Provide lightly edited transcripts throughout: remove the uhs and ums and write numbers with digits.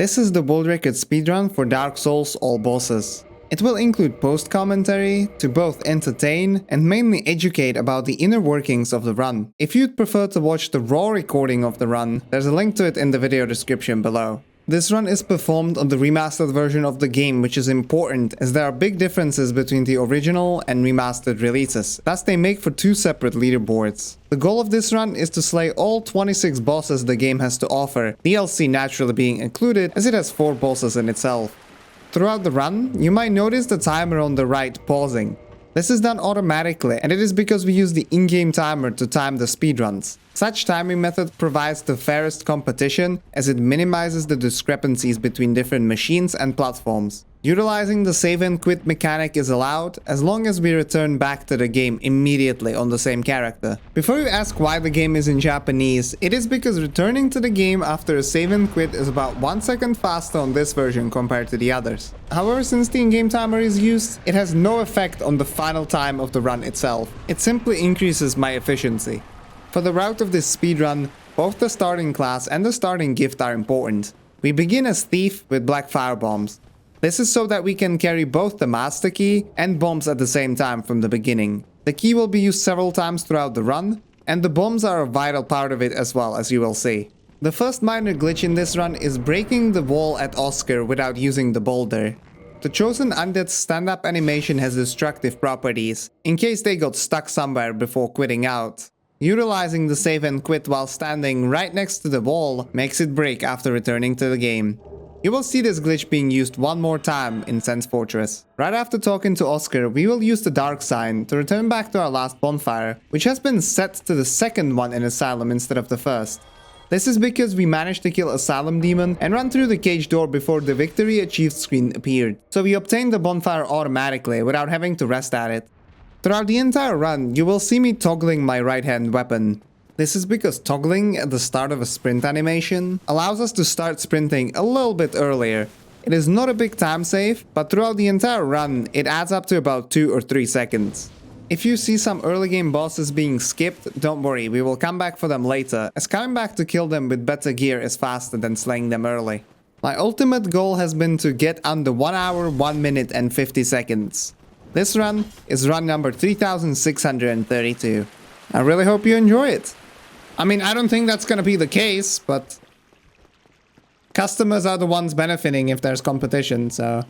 This is the world record speedrun for Dark Souls all bosses. It will include post-commentary to both entertain and mainly educate about the inner workings of the run. If you'd prefer to watch the raw recording of the run, there's a link to it in the video description below. This run is performed on the remastered version of the game, which is important as there are big differences between the original and remastered releases, thus they make for two separate leaderboards. The goal of this run is to slay all 26 bosses the game has to offer, DLC naturally being included as it has 4 bosses in itself. Throughout the run, you might notice the timer on the right pausing. This is done automatically, and it is because we use the in-game timer to time the speedruns. Such timing method provides the fairest competition as it minimizes the discrepancies between different machines and platforms. Utilizing the save and quit mechanic is allowed as long as we return back to the game immediately on the same character. Before you ask why the game is in Japanese, it is because returning to the game after a save and quit is about 1 second faster on this version compared to the others. However, since the in-game timer is used, it has no effect on the final time of the run itself. It simply increases my efficiency. For the route of this speedrun, both the starting class and the starting gift are important. We begin as Thief with black fire bombs. This is so that we can carry both the master key and bombs at the same time from the beginning. The key will be used several times throughout the run, and the bombs are a vital part of it as well, as you will see. The first minor glitch in this run is breaking the wall at Oscar without using the boulder. The chosen undead's stand-up animation has destructive properties, in case they got stuck somewhere before quitting out. Utilizing the save and quit while standing right next to the wall makes it break after returning to the game. You will see this glitch being used one more time in Sense Fortress. Right after talking to Oscar, we will use the dark sign to return back to our last bonfire, which has been set to the second one in Asylum instead of the first. This is because we managed to kill Asylum demon and run through the cage door before the victory achieved screen appeared, so we obtained the bonfire automatically without having to rest at it. Throughout the entire run, you will see me toggling my right hand weapon. This is because toggling at the start of a sprint animation allows us to start sprinting a little bit earlier. It is not a big time save, but throughout the entire run, it adds up to about 2 or 3 seconds. If you see some early game bosses being skipped, don't worry, we will come back for them later, as coming back to kill them with better gear is faster than slaying them early. My ultimate goal has been to get under 1 hour, 1 minute and 50 seconds. This run is run number 3632. I really hope you enjoy it. I mean, I don't think that's gonna be the case, but customers are the ones benefiting if there's competition, so...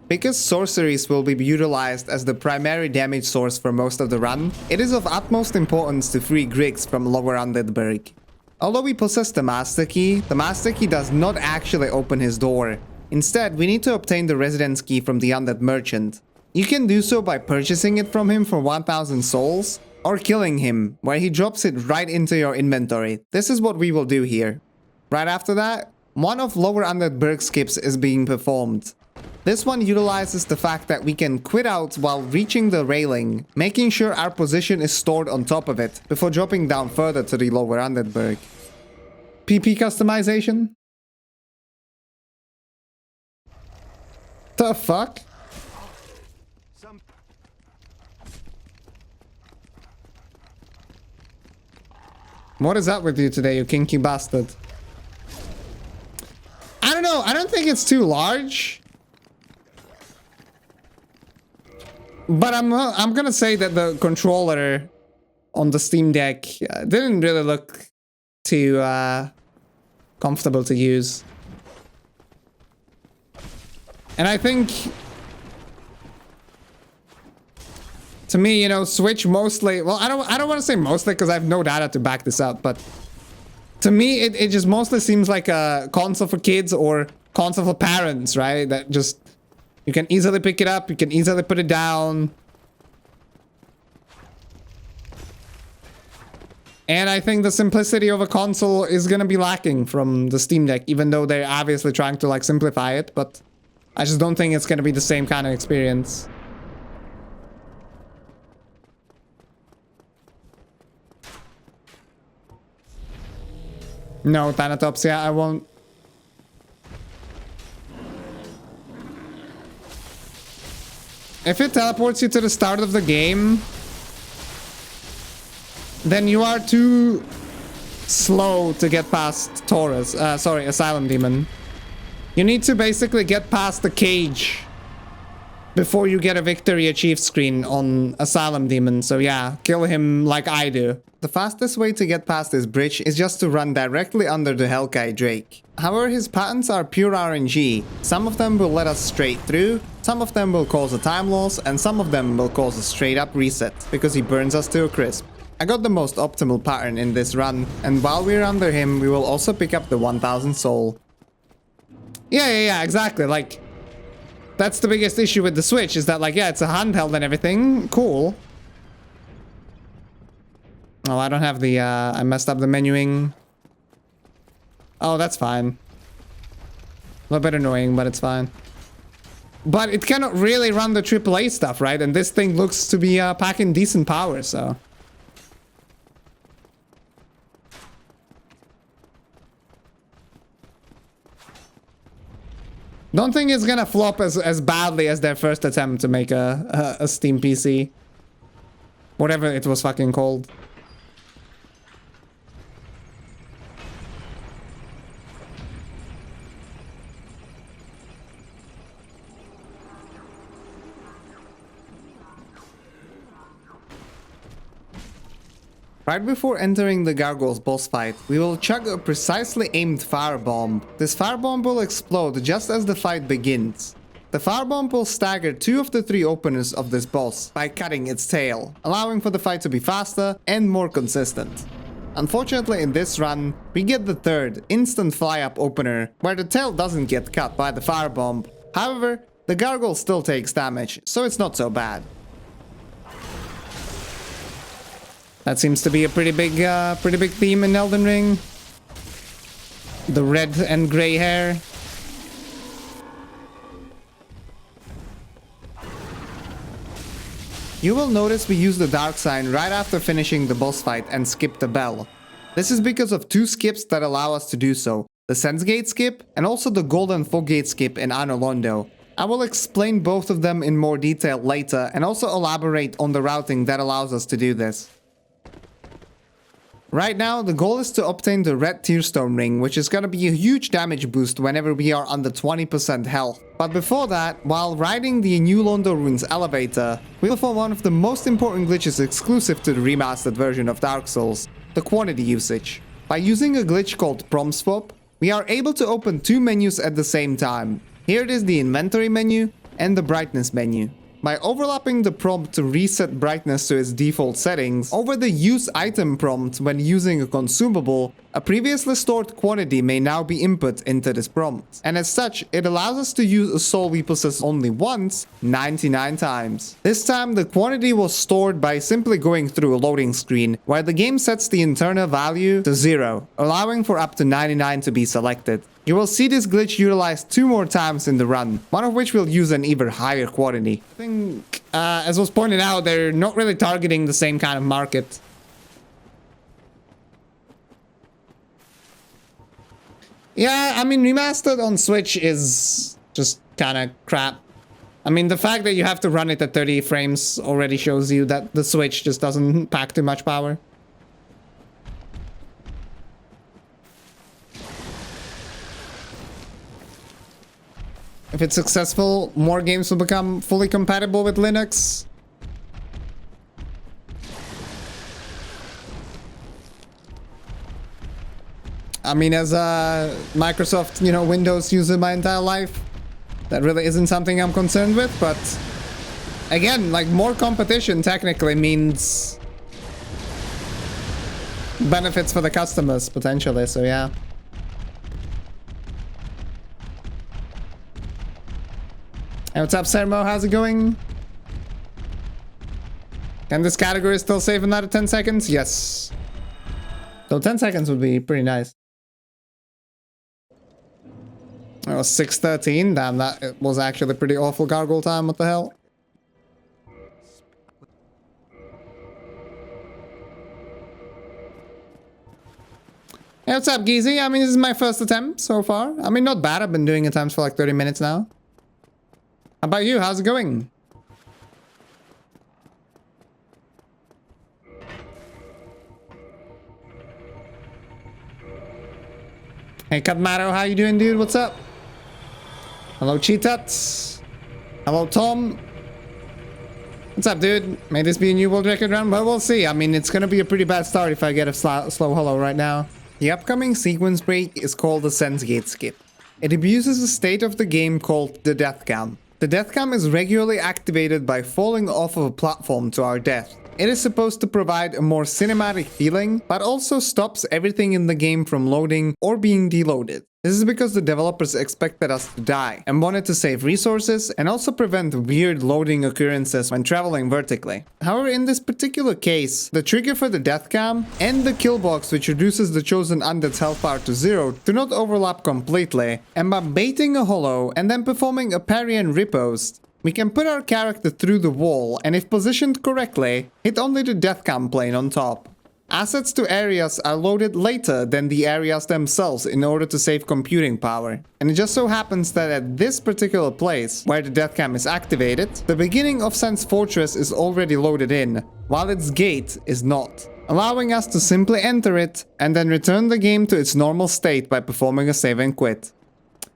Because sorceries will be utilized as the primary damage source for most of the run, it is of utmost importance to free Griggs from Lower Undeadburg. Although we possess the Master Key does not actually open his door. Instead, we need to obtain the Residence Key from the Undead Merchant. You can do so by purchasing it from him for 1000 souls, or killing him, where he drops it right into your inventory. This is what we will do here. Right after that, one of Lower Undeadburg skips is being performed. This one utilizes the fact that we can quit out while reaching the railing, making sure our position is stored on top of it before dropping down further to the Lower Undeadburg. PP customization? The fuck? What is up with you today, you kinky bastard? I don't know. I don't think it's too large. But I'm gonna say that the controller on the Steam Deck didn't really look too comfortable to use. And I think... To me, you know, Switch mostly... Well, I don't want to say mostly because I have no data to back this up, but... To me, it just mostly seems like a console for kids or console for parents, right? That just... You can easily pick it up, you can easily put it down. And I think the simplicity of a console is gonna be lacking from the Steam Deck, even though they're obviously trying to, like, simplify it, but... I just don't think it's gonna be the same kind of experience. No, Thanatops, yeah, I won't. If it teleports you to the start of the game, then you are too slow to get past Asylum Demon. You need to basically get past the cage before you get a victory achieved screen on Asylum Demon. So yeah, kill him like I do. The fastest way to get past this bridge is just to run directly under the Hellkite Drake. However, his patterns are pure RNG. Some of them will let us straight through, some of them will cause a time loss, and some of them will cause a straight up reset, because he burns us to a crisp. I got the most optimal pattern in this run, and while we're under him, we will also pick up the 1000 soul. Yeah, exactly. Like, that's the biggest issue with the Switch, is that, like, yeah, it's a handheld and everything. Cool. Oh, I don't have the, I messed up the menuing. Oh, that's fine. A little bit annoying, but it's fine. But it cannot really run the AAA stuff, right? And this thing looks to be packing decent power, so... Don't think it's gonna flop as badly as their first attempt to make a Steam PC. Whatever it was fucking called. Right before entering the Gargoyle's boss fight, we will chug a precisely aimed firebomb. This firebomb will explode just as the fight begins. The firebomb will stagger 2 of the 3 openers of this boss by cutting its tail, allowing for the fight to be faster and more consistent. Unfortunately, in this run, we get the 3rd, instant fly-up opener, where the tail doesn't get cut by the firebomb. However, the Gargoyle still takes damage, so it's not so bad. That seems to be a pretty big theme in Elden Ring. The red and gray hair. You will notice we use the dark sign right after finishing the boss fight and skip the bell. This is because of 2 skips that allow us to do so. The Sensgate skip and also the Golden Foggate skip in Anor Londo. I will explain both of them in more detail later and also elaborate on the routing that allows us to do this. Right now, the goal is to obtain the red Tearstone ring, which is gonna be a huge damage boost whenever we are under 20% health. But before that, while riding the New Londo Ruins elevator, we'll perform one of the most important glitches exclusive to the remastered version of Dark Souls, the quantity usage. By using a glitch called Prom Swap, we are able to open 2 menus at the same time. Here it is the inventory menu and the brightness menu. By overlapping the prompt to reset brightness to its default settings, over the use item prompt when using a consumable, a previously stored quantity may now be input into this prompt. And as such, it allows us to use a soul we possess only once, 99 times. This time, the quantity was stored by simply going through a loading screen, where the game sets the internal value to 0, allowing for up to 99 to be selected. You will see this glitch utilized 2 more times in the run, one of which will use an even higher quantity. I think, as was pointed out, they're not really targeting the same kind of market. Yeah, I mean, Remastered on Switch is just kind of crap. I mean, the fact that you have to run it at 30 frames already shows you that the Switch just doesn't pack too much power. If it's successful, more games will become fully compatible with Linux. I mean, as a Microsoft, Windows user my entire life, that really isn't something I'm concerned with, but again, like, more competition technically means benefits for the customers, potentially, so yeah. Hey, what's up, Sermo? How's it going? Can this category still save another 10 seconds? Yes. So 10 seconds would be pretty nice. It was 6:13. Damn, that was actually pretty awful gargoyle time. What the hell? Hey, what's up, Geezy? I mean, this is my first attempt so far. I mean, not bad. I've been doing attempts for like 30 minutes now. How about you? How's it going? Hey, Cutmato, how you doing, dude? What's up? Hello, Cheetahs. Hello, Tom. What's up, dude? May this be a new world record run? Well, we'll see. I mean, it's gonna be a pretty bad start if I get a slow hello right now. The upcoming sequence break is called the Sensgate skip. It abuses a state of the game called the death cam. The death cam is regularly activated by falling off of a platform to our death. It is supposed to provide a more cinematic feeling, but also stops everything in the game from loading or being deloaded. This is because the developers expected us to die and wanted to save resources and also prevent weird loading occurrences when traveling vertically. However, in this particular case, the trigger for the death cam and the kill box, which reduces the chosen undead's health bar to 0, do not overlap completely, and by baiting a holo and then performing a parry and riposte, we can put our character through the wall and, if positioned correctly, hit only the death cam plane on top. Assets to areas are loaded later than the areas themselves in order to save computing power. And it just so happens that at this particular place, where the death cam is activated, the beginning of Sen's Fortress is already loaded in, while its gate is not, allowing us to simply enter it and then return the game to its normal state by performing a save and quit.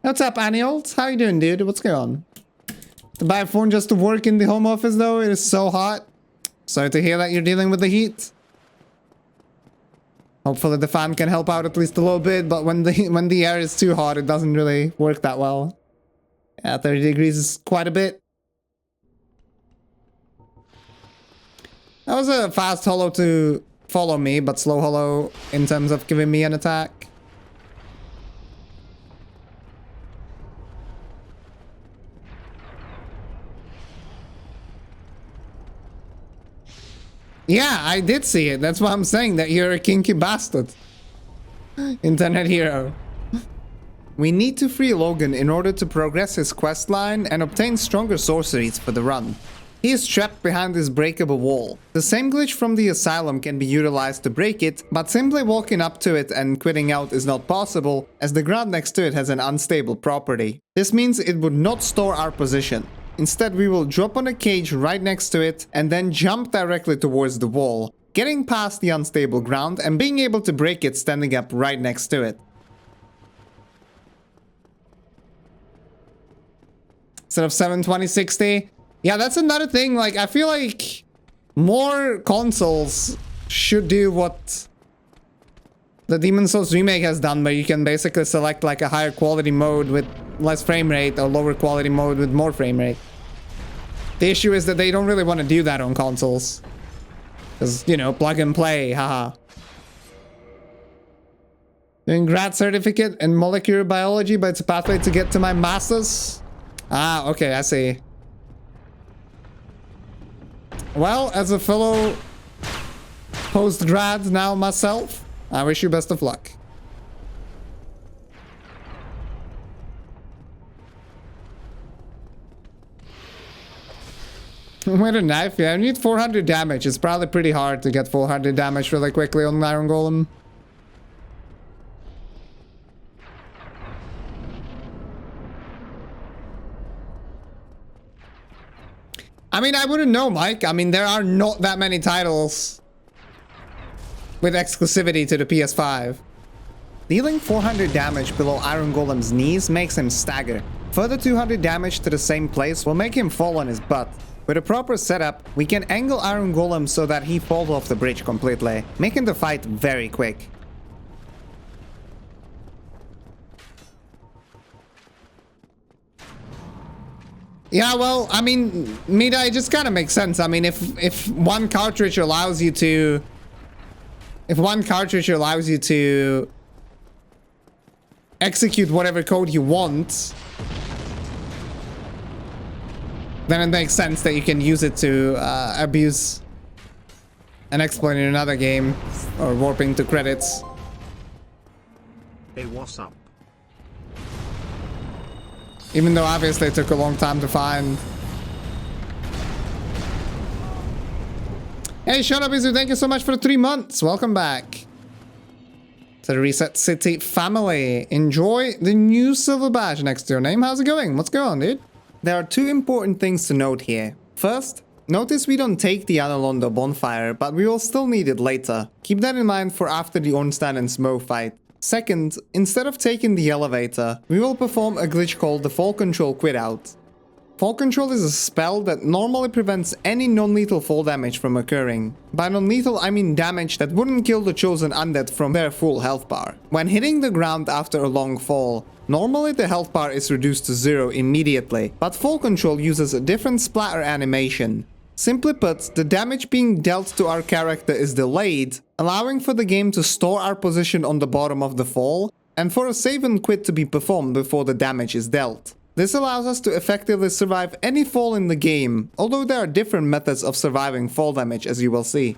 What's up, Aniolt? How you doing, dude? What's going on? To buy a phone just to work in the home office, though? It is so hot. Sorry to hear that you're dealing with the heat. Hopefully the fan can help out at least a little bit, but when the air is too hot, it doesn't really work that well. Yeah, 30 degrees is quite a bit. That was a fast holo to follow me, but slow holo in terms of giving me an attack. Yeah, I did see it. That's why I'm saying that you're a kinky bastard. Internet hero. We need to free Logan in order to progress his quest line and obtain stronger sorceries for the run. He is trapped behind this breakable wall. The same glitch from the Asylum can be utilized to break it, but simply walking up to it and quitting out is not possible, as the ground next to it has an unstable property. This means it would not store our position. Instead, we will drop on a cage right next to it and then jump directly towards the wall, getting past the unstable ground and being able to break it standing up right next to it. Instead of 72060. Yeah, that's another thing. Like, I feel like more consoles should do what the Demon's Souls remake has done, where you can basically select like a higher quality mode with less frame rate or lower quality mode with more frame rate. The issue is that they don't really want to do that on consoles. Because, you know, plug and play, haha. Doing grad certificate in molecular biology, but it's a pathway to get to my master's. Ah, okay, I see. Well, as a fellow post-grad now myself, I wish you best of luck. With a knife, yeah, I need 400 damage. It's probably pretty hard to get 400 damage really quickly on Iron Golem. I mean, I wouldn't know, Mike. I mean, there are not that many titles with exclusivity to the PS5. Dealing 400 damage below Iron Golem's knees makes him stagger. Further 200 damage to the same place will make him fall on his butt. With a proper setup, we can angle Iron Golem so that he falls off the bridge completely, making the fight very quick. Yeah, well, I mean, Mida, it just kind of makes sense. I mean, if one cartridge allows you to... If one cartridge allows you to execute whatever code you want, then it makes sense that you can use it to abuse and exploit in another game, or warping to credits. Hey, what's up? Even though obviously it took a long time to find. Hey, shut up, Izu. Thank you so much for the 3 months. Welcome back to the Reset City family. Enjoy the new silver badge next to your name. How's it going? What's going on, dude? There are two important things to note here. First, notice we don't take the Anor Londo bonfire, but we will still need it later. Keep that in mind for after the Ornstein and Smough fight. Second, instead of taking the elevator, we will perform a glitch called the Fall Control Quit Out. Fall Control is a spell that normally prevents any non-lethal fall damage from occurring. By non-lethal, I mean damage that wouldn't kill the chosen undead from their full health bar. When hitting the ground after a long fall, normally the health bar is reduced to 0 immediately, but Fall Control uses a different splatter animation. Simply put, the damage being dealt to our character is delayed, allowing for the game to store our position on the bottom of the fall, and for a save and quit to be performed before the damage is dealt. This allows us to effectively survive any fall in the game, although there are different methods of surviving fall damage, as you will see.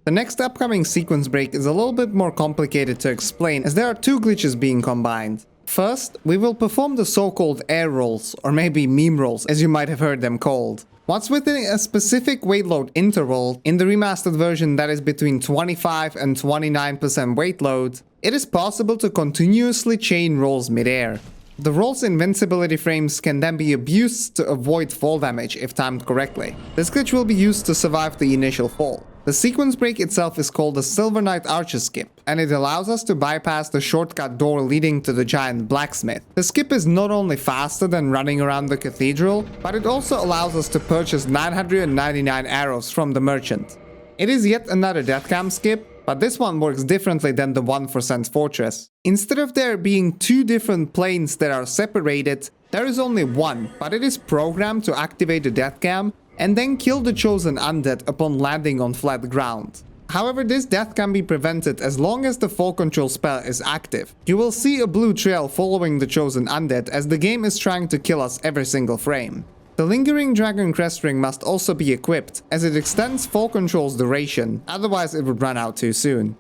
The next upcoming sequence break is a little bit more complicated to explain, as there are two glitches being combined. First, we will perform the so-called air rolls, or maybe meme rolls, as you might have heard them called. Once within a specific weight load interval, in the remastered version that is between 25 and 29% weight load, it is possible to continuously chain rolls mid-air. The roll's invincibility frames can then be abused to avoid fall damage if timed correctly. This glitch will be used to survive the initial fall. The sequence break itself is called the Silver Knight Archer Skip, and it allows us to bypass the shortcut door leading to the giant blacksmith. The skip is not only faster than running around the cathedral, but it also allows us to purchase 999 arrows from the merchant. It is yet another deathcam skip, but this one works differently than the one for Sen's Fortress. Instead of there being two different planes that are separated, there is only one, but it is programmed to activate the deathcam and then kill the chosen undead upon landing on flat ground. However, this death can be prevented as long as the Fall Control spell is active. You will see a blue trail following the chosen undead as the game is trying to kill us every single frame. The Lingering Dragon Crest Ring must also be equipped, as it extends Fall Control's duration, otherwise it would run out too soon.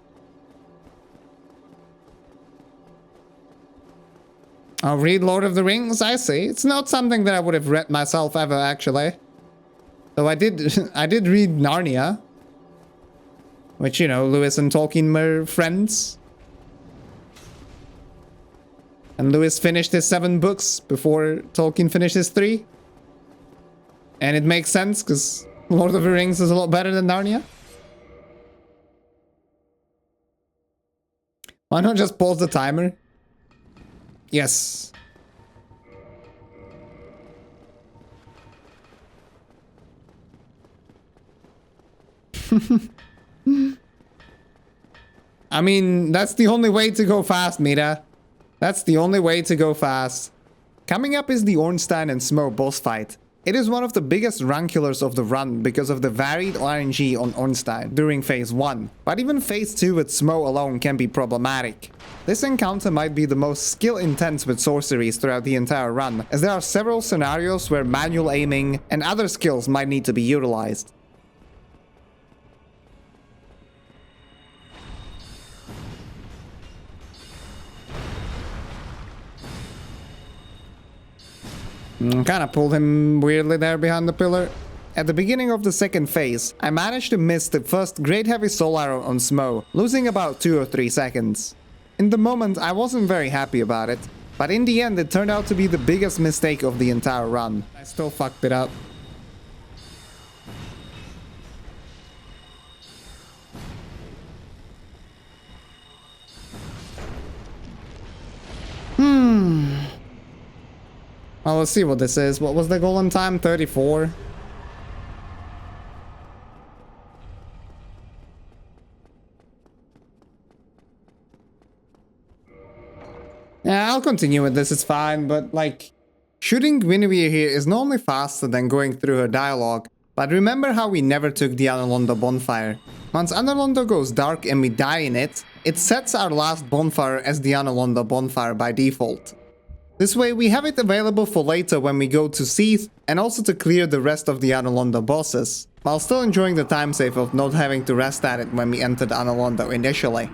I'll read Lord of the Rings, I see. It's not something that I would have read myself ever, actually. Though I did read Narnia. Which, you know, Lewis and Tolkien were friends. And Lewis finished his 7 books before Tolkien finished his 3. And it makes sense, because Lord of the Rings is a lot better than Narnia. Why not just pause the timer? Yes. I mean, that's the only way to go fast, Mita. That's the only way to go fast. Coming up is the Ornstein and Smough boss fight. It is one of the biggest run killers of the run because of the varied RNG on Ornstein during phase 1, but even phase 2 with Smough alone can be problematic. This encounter might be the most skill intense with sorceries throughout the entire run, as there are several scenarios where manual aiming and other skills might need to be utilized. Kinda pulled him weirdly there behind the pillar. At the beginning of the second phase, I managed to miss the first Great Heavy Soul Arrow on Smough, losing about 2 or 3 seconds. In the moment, I wasn't very happy about it, but in the end it turned out to be the biggest mistake of the entire run. I still fucked it up. Well, let's see what this is. What was the golem time? 34? Yeah, I'll continue with this, it's fine, but like, shooting Guinevere here is not only faster than going through her dialogue, but remember how we never took the Anor Londo bonfire. Once Anor Londo goes dark and we die in it, it sets our last bonfire as the Anor Londo bonfire by default. This way we have it available for later when we go to Seath and also to clear the rest of the Anor Londo bosses, while still enjoying the time save of not having to rest at it when we entered Anor Londo initially.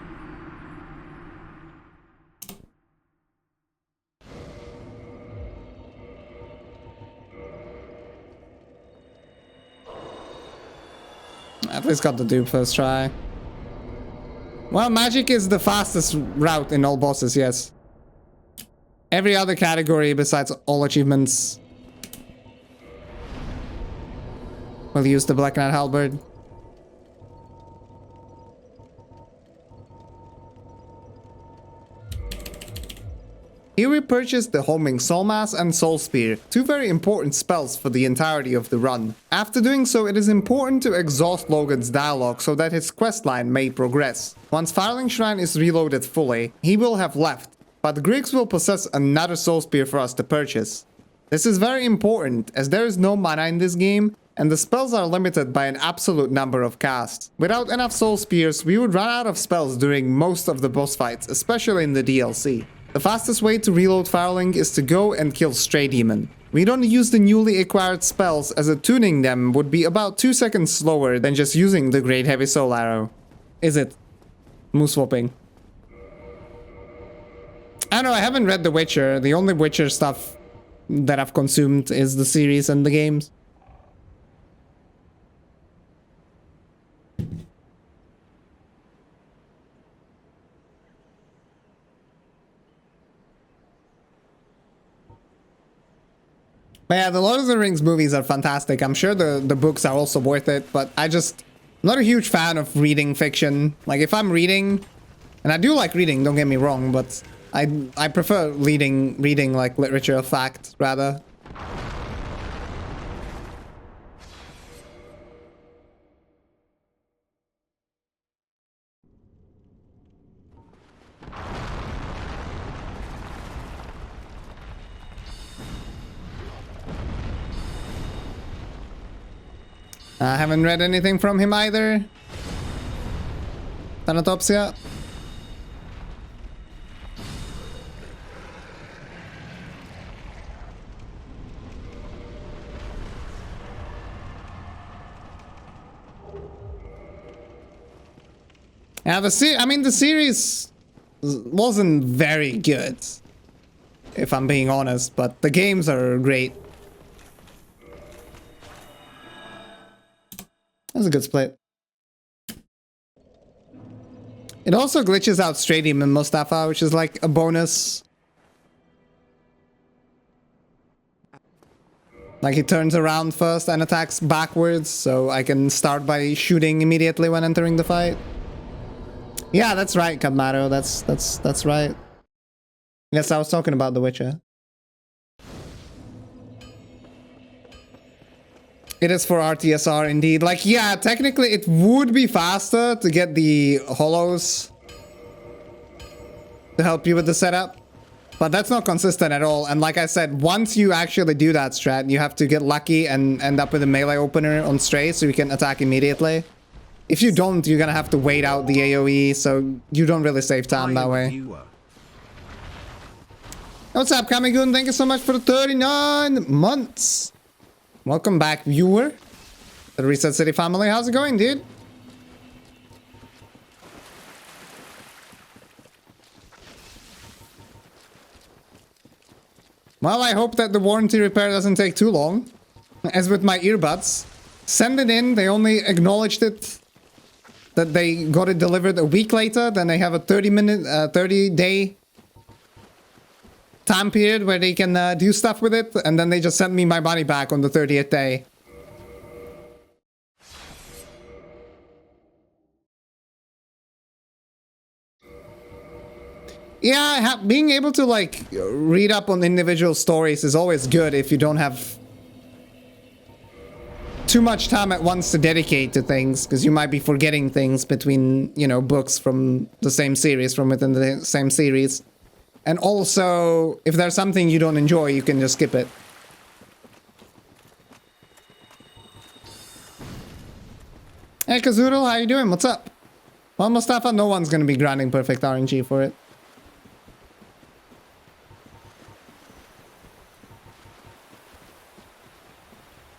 At least got the dupe first try. Well, magic is the fastest route in all bosses, yes. Every other category besides all achievements will use the Black Knight Halberd. Here we purchased the Homing Soul Mass and Soul Spear, two very important spells for the entirety of the run. After doing so, it is important to exhaust Logan's dialogue so that his questline may progress. Once Firelink Shrine is reloaded fully, he will have left, but the Greeks will possess another Soul Spear for us to purchase. This is very important, as there is no mana in this game, and the spells are limited by an absolute number of casts. Without enough Soul Spears, we would run out of spells during most of the boss fights, especially in the DLC. The fastest way to reload Firelink is to go and kill Stray Demon. We don't use the newly acquired spells, as attuning them would be about 2 seconds slower than just using the Great Heavy Soul Arrow. Is it? Moose swapping. I don't know, I haven't read The Witcher. The only Witcher stuff that I've consumed is the series and the games. But yeah, the Lord of the Rings movies are fantastic. I'm sure the books are also worth it, but I'm not a huge fan of reading fiction. Like, if I'm reading, and I do like reading, don't get me wrong, but I prefer reading like literature of fact, rather. I haven't read anything from him either. Thanatopsia. Yeah, the series wasn't very good, if I'm being honest, but the games are great. That's a good split. It also glitches out Stray Demon Mustafa, which is like a bonus. Like, he turns around first and attacks backwards, so I can start by shooting immediately when entering the fight. Yeah, that's right, Kadmaro. That's right. Yes, I was talking about The Witcher. It is for RTSR indeed. Like, yeah, technically it would be faster to get the hollows to help you with the setup, but that's not consistent at all. And like I said, once you actually do that strat, you have to get lucky and end up with a melee opener on Stray so you can attack immediately. If you don't, you're gonna have to wait out the AoE, so you don't really save time that way. What's up, Kamigun? Thank you so much for the 39 months. Welcome back, viewer. The Reset City family. How's it going, dude? Well, I hope that the warranty repair doesn't take too long. As with my earbuds. Send it in, they only acknowledged it. That they got it delivered a week later, then they have a 30-day time period where they can do stuff with it, and then they just sent me my money back on the 30th day. Yeah, being able to like read up on individual stories is always good if you don't have too much time at once to dedicate to things, because you might be forgetting things between, you know, books from the same series, from within the same series. And also, if there's something you don't enjoy, you can just skip it. Hey, Kazoodle, how you doing? What's up? Well, Mustafa, no one's gonna be grinding perfect RNG for it.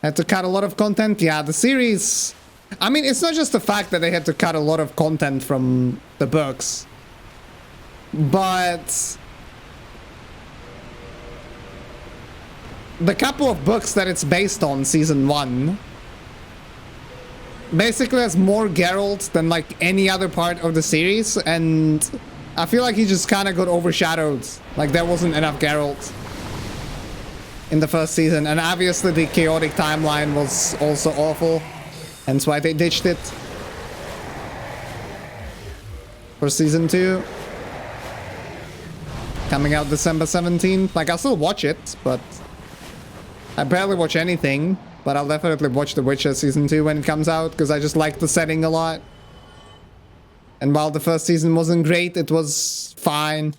Had to cut a lot of content? Yeah, the series... I mean, it's not just the fact that they had to cut a lot of content from the books. But... the couple of books that it's based on, season 1... basically has more Geralt than, like, any other part of the series. And I feel like he just kind of got overshadowed. Like, there wasn't enough Geralt in the first season, and obviously the chaotic timeline was also awful, hence why they ditched it for season 2. Coming out December 17th. Like, I'll still watch it, but I barely watch anything. But I'll definitely watch The Witcher Season 2 when it comes out, because I just like the setting a lot. And while the first season wasn't great, it was fine.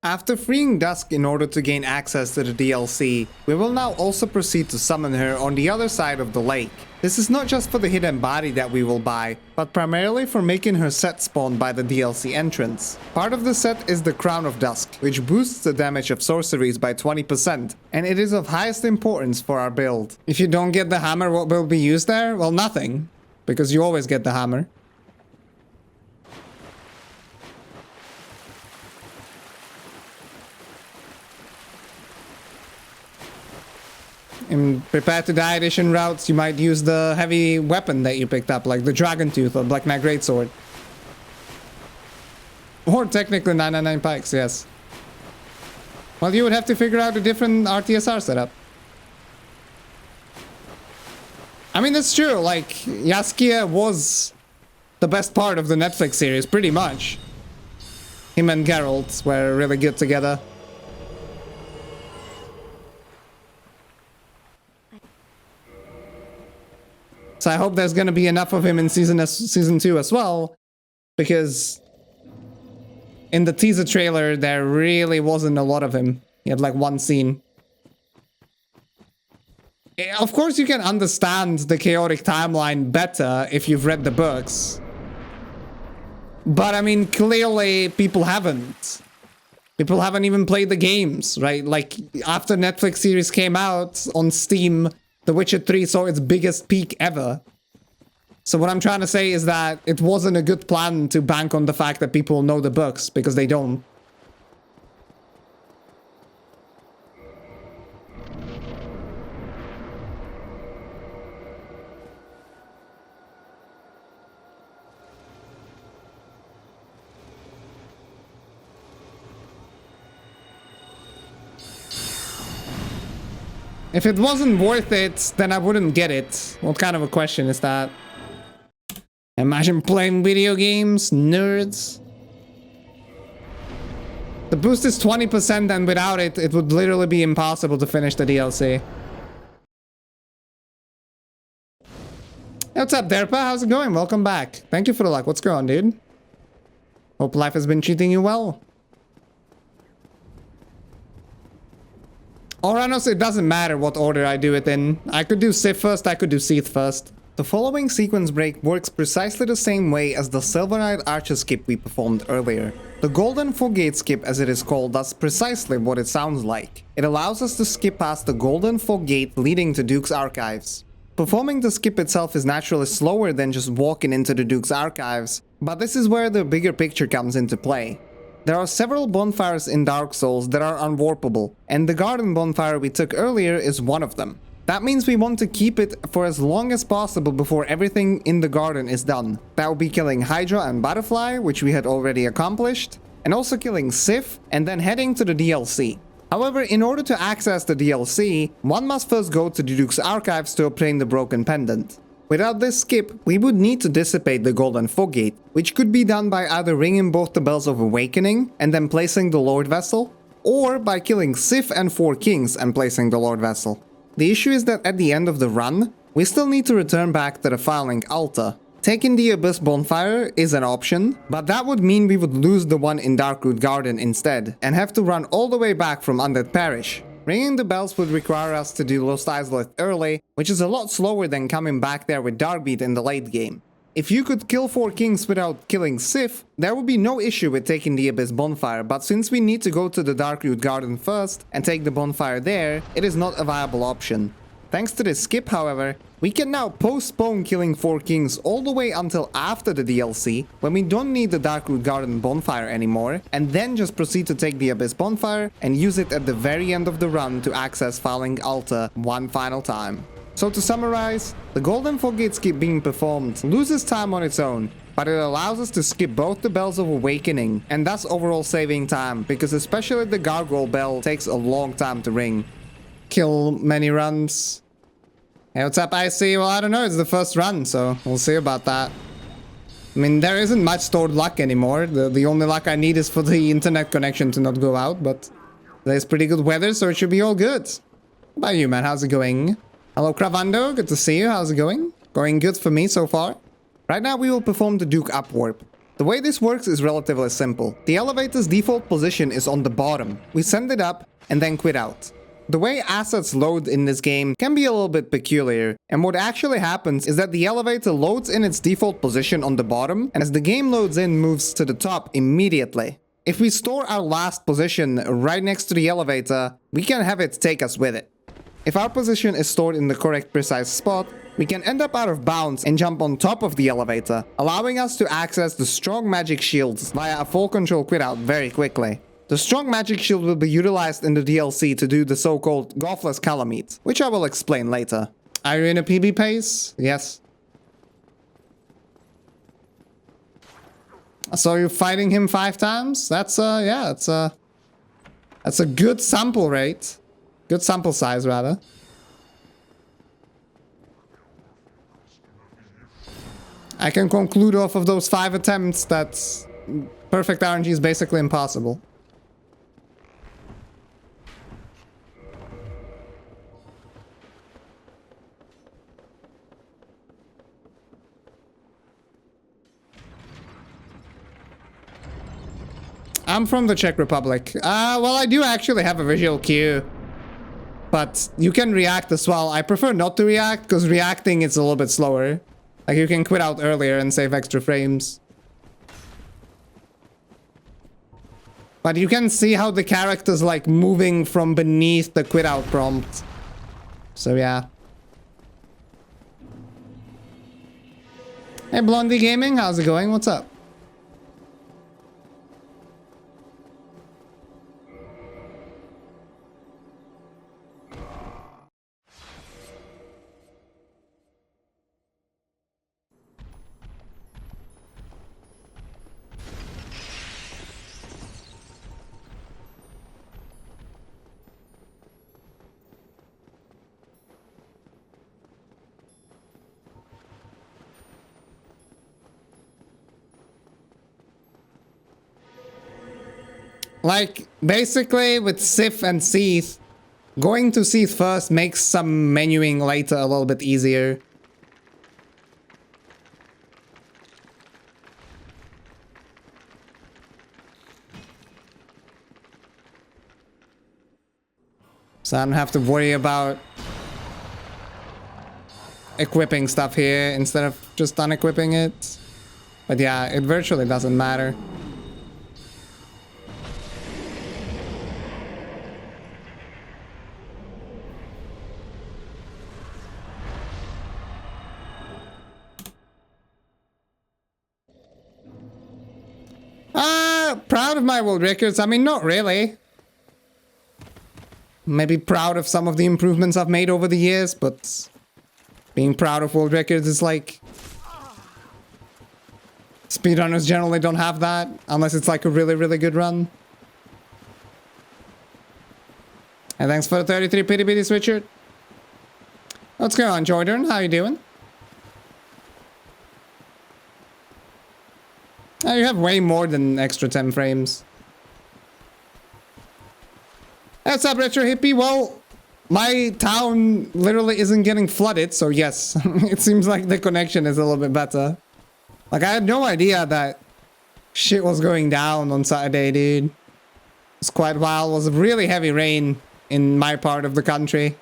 After freeing Dusk in order to gain access to the DLC, we will now also proceed to summon her on the other side of the lake. This is not just for the hidden body that we will buy, but primarily for making her set spawn by the DLC entrance. Part of the set is the Crown of Dusk, which boosts the damage of sorceries by 20%, and it is of highest importance for our build. If you don't get the hammer, what will be used there? Well, nothing, because you always get the hammer. In Prepare to Die edition routes, you might use the heavy weapon that you picked up, like the Dragon Tooth or Black Knight Greatsword. Or technically 999 pikes, yes. Well, you would have to figure out a different RTSR setup. I mean, it's true, like, Jaskier was the best part of the Netflix series, pretty much. Him and Geralt were really good together. So I hope there's gonna be enough of him in season 2 as well, because in the teaser trailer there really wasn't a lot of him. He had like one scene. Of course you can understand the chaotic timeline better if you've read the books. But I mean, clearly people haven't. People haven't even played the games, right? Like, after Netflix series came out on Steam, The Witcher 3 saw its biggest peak ever. So what I'm trying to say is that it wasn't a good plan to bank on the fact that people know the books, because they don't. If it wasn't worth it, then I wouldn't get it. What kind of a question is that? Imagine playing video games, nerds. The boost is 20%, and without it, it would literally be impossible to finish the DLC. Hey, what's up, Derpa? How's it going? Welcome back. Thank you for the luck. What's going on, dude? Hope life has been treating you well. Or honestly, it doesn't matter what order I do it in. I could do Sif first, I could do Seath first. The following sequence break works precisely the same way as the Silver Knight Archer skip we performed earlier. The Golden Fogate skip, as it is called, does precisely what it sounds like. It allows us to skip past the Golden Fogate leading to Duke's Archives. Performing the skip itself is naturally slower than just walking into the Duke's Archives, but this is where the bigger picture comes into play. There are several bonfires in Dark Souls that are unwarpable, and the garden bonfire we took earlier is one of them. That means we want to keep it for as long as possible before everything in the garden is done. That will be killing Hydra and Butterfly, which we had already accomplished, and also killing Sif, and then heading to the DLC. However, in order to access the DLC, one must first go to the Duke's Archives to obtain the Broken Pendant. Without this skip, we would need to dissipate the Golden Fogate, which could be done by either ringing both the Bells of Awakening and then placing the Lord Vessel, or by killing Sif and 4 Kings and placing the Lord Vessel. The issue is that at the end of the run, we still need to return back to the Filing Altar. Taking the Abyss Bonfire is an option, but that would mean we would lose the one in Darkroot Garden instead, and have to run all the way back from Undead Parish. Ringing the bells would require us to do Lost Izalith early, which is a lot slower than coming back there with Darkbeat in the late game. If you could kill 4 Kings without killing Sif, there would be no issue with taking the Abyss Bonfire, but since we need to go to the Darkroot Garden first and take the bonfire there, it is not a viable option. Thanks to this skip, however, we can now postpone killing 4 Kings all the way until after the DLC, when we don't need the Darkroot Garden bonfire anymore, and then just proceed to take the Abyss Bonfire and use it at the very end of the run to access Filing Altar one final time. So to summarize, the Golden Fogate skip being performed loses time on its own, but it allows us to skip both the Bells of Awakening, and thus overall saving time, because especially the Gargoyle Bell takes a long time to ring. Kill many runs. Hey, what's up, IC? Well, I don't know. It's the first run, so we'll see about that. I mean, there isn't much stored luck anymore. The only luck I need is for the internet connection to not go out, but there's pretty good weather, so it should be all good. How about you, man? How's it going? Hello, Cravando. Good to see you. How's it going? Going good for me so far. Right now, we will perform the Duke Upwarp. The way this works is relatively simple. The elevator's default position is on the bottom. We send it up and then quit out. The way assets load in this game can be a little bit peculiar, and what actually happens is that the elevator loads in its default position on the bottom, and as the game loads in, moves to the top immediately. If we store our last position right next to the elevator, we can have it take us with it. If our position is stored in the correct precise spot, we can end up out of bounds and jump on top of the elevator, allowing us to access the strong magic shields via a full control quit out very quickly. The strong magic shield will be utilized in the DLC to do the so-called Golfless Kalameet, which I will explain later. Are you in a PB pace? Yes. So you're fighting him 5 times? That's yeah, that's a good sample rate. Good sample size, rather. I can conclude off of those 5 attempts that perfect RNG is basically impossible. I'm from the Czech Republic. Well, I do actually have a visual cue. But you can react as well. I prefer not to react, because reacting is a little bit slower. Like, you can quit out earlier and save extra frames. But you can see how the character's, like, moving from beneath the quit out prompt. So, yeah. Hey, Blondie Gaming, how's it going? What's up? Like, basically, with Sif and Seath, going to Seath first makes some menuing later a little bit easier. So I don't have to worry about equipping stuff here instead of just unequipping it. But yeah, it virtually doesn't matter. Proud of my world records? I mean, not really. Maybe proud of some of the improvements I've made over the years, but being proud of world records is like... Speedrunners generally don't have that, unless it's like a really, really good run. And thanks for the 33 pity pity switcher. What's going on, Jordan? How you doing? Oh, you have way more than extra 10 frames. What's up, Retro Hippie? Well, my town literally isn't getting flooded, so yes. It seems like the connection is a little bit better. Like, I had no idea that shit was going down on Saturday, dude. It's quite wild. It was really heavy rain in my part of the country.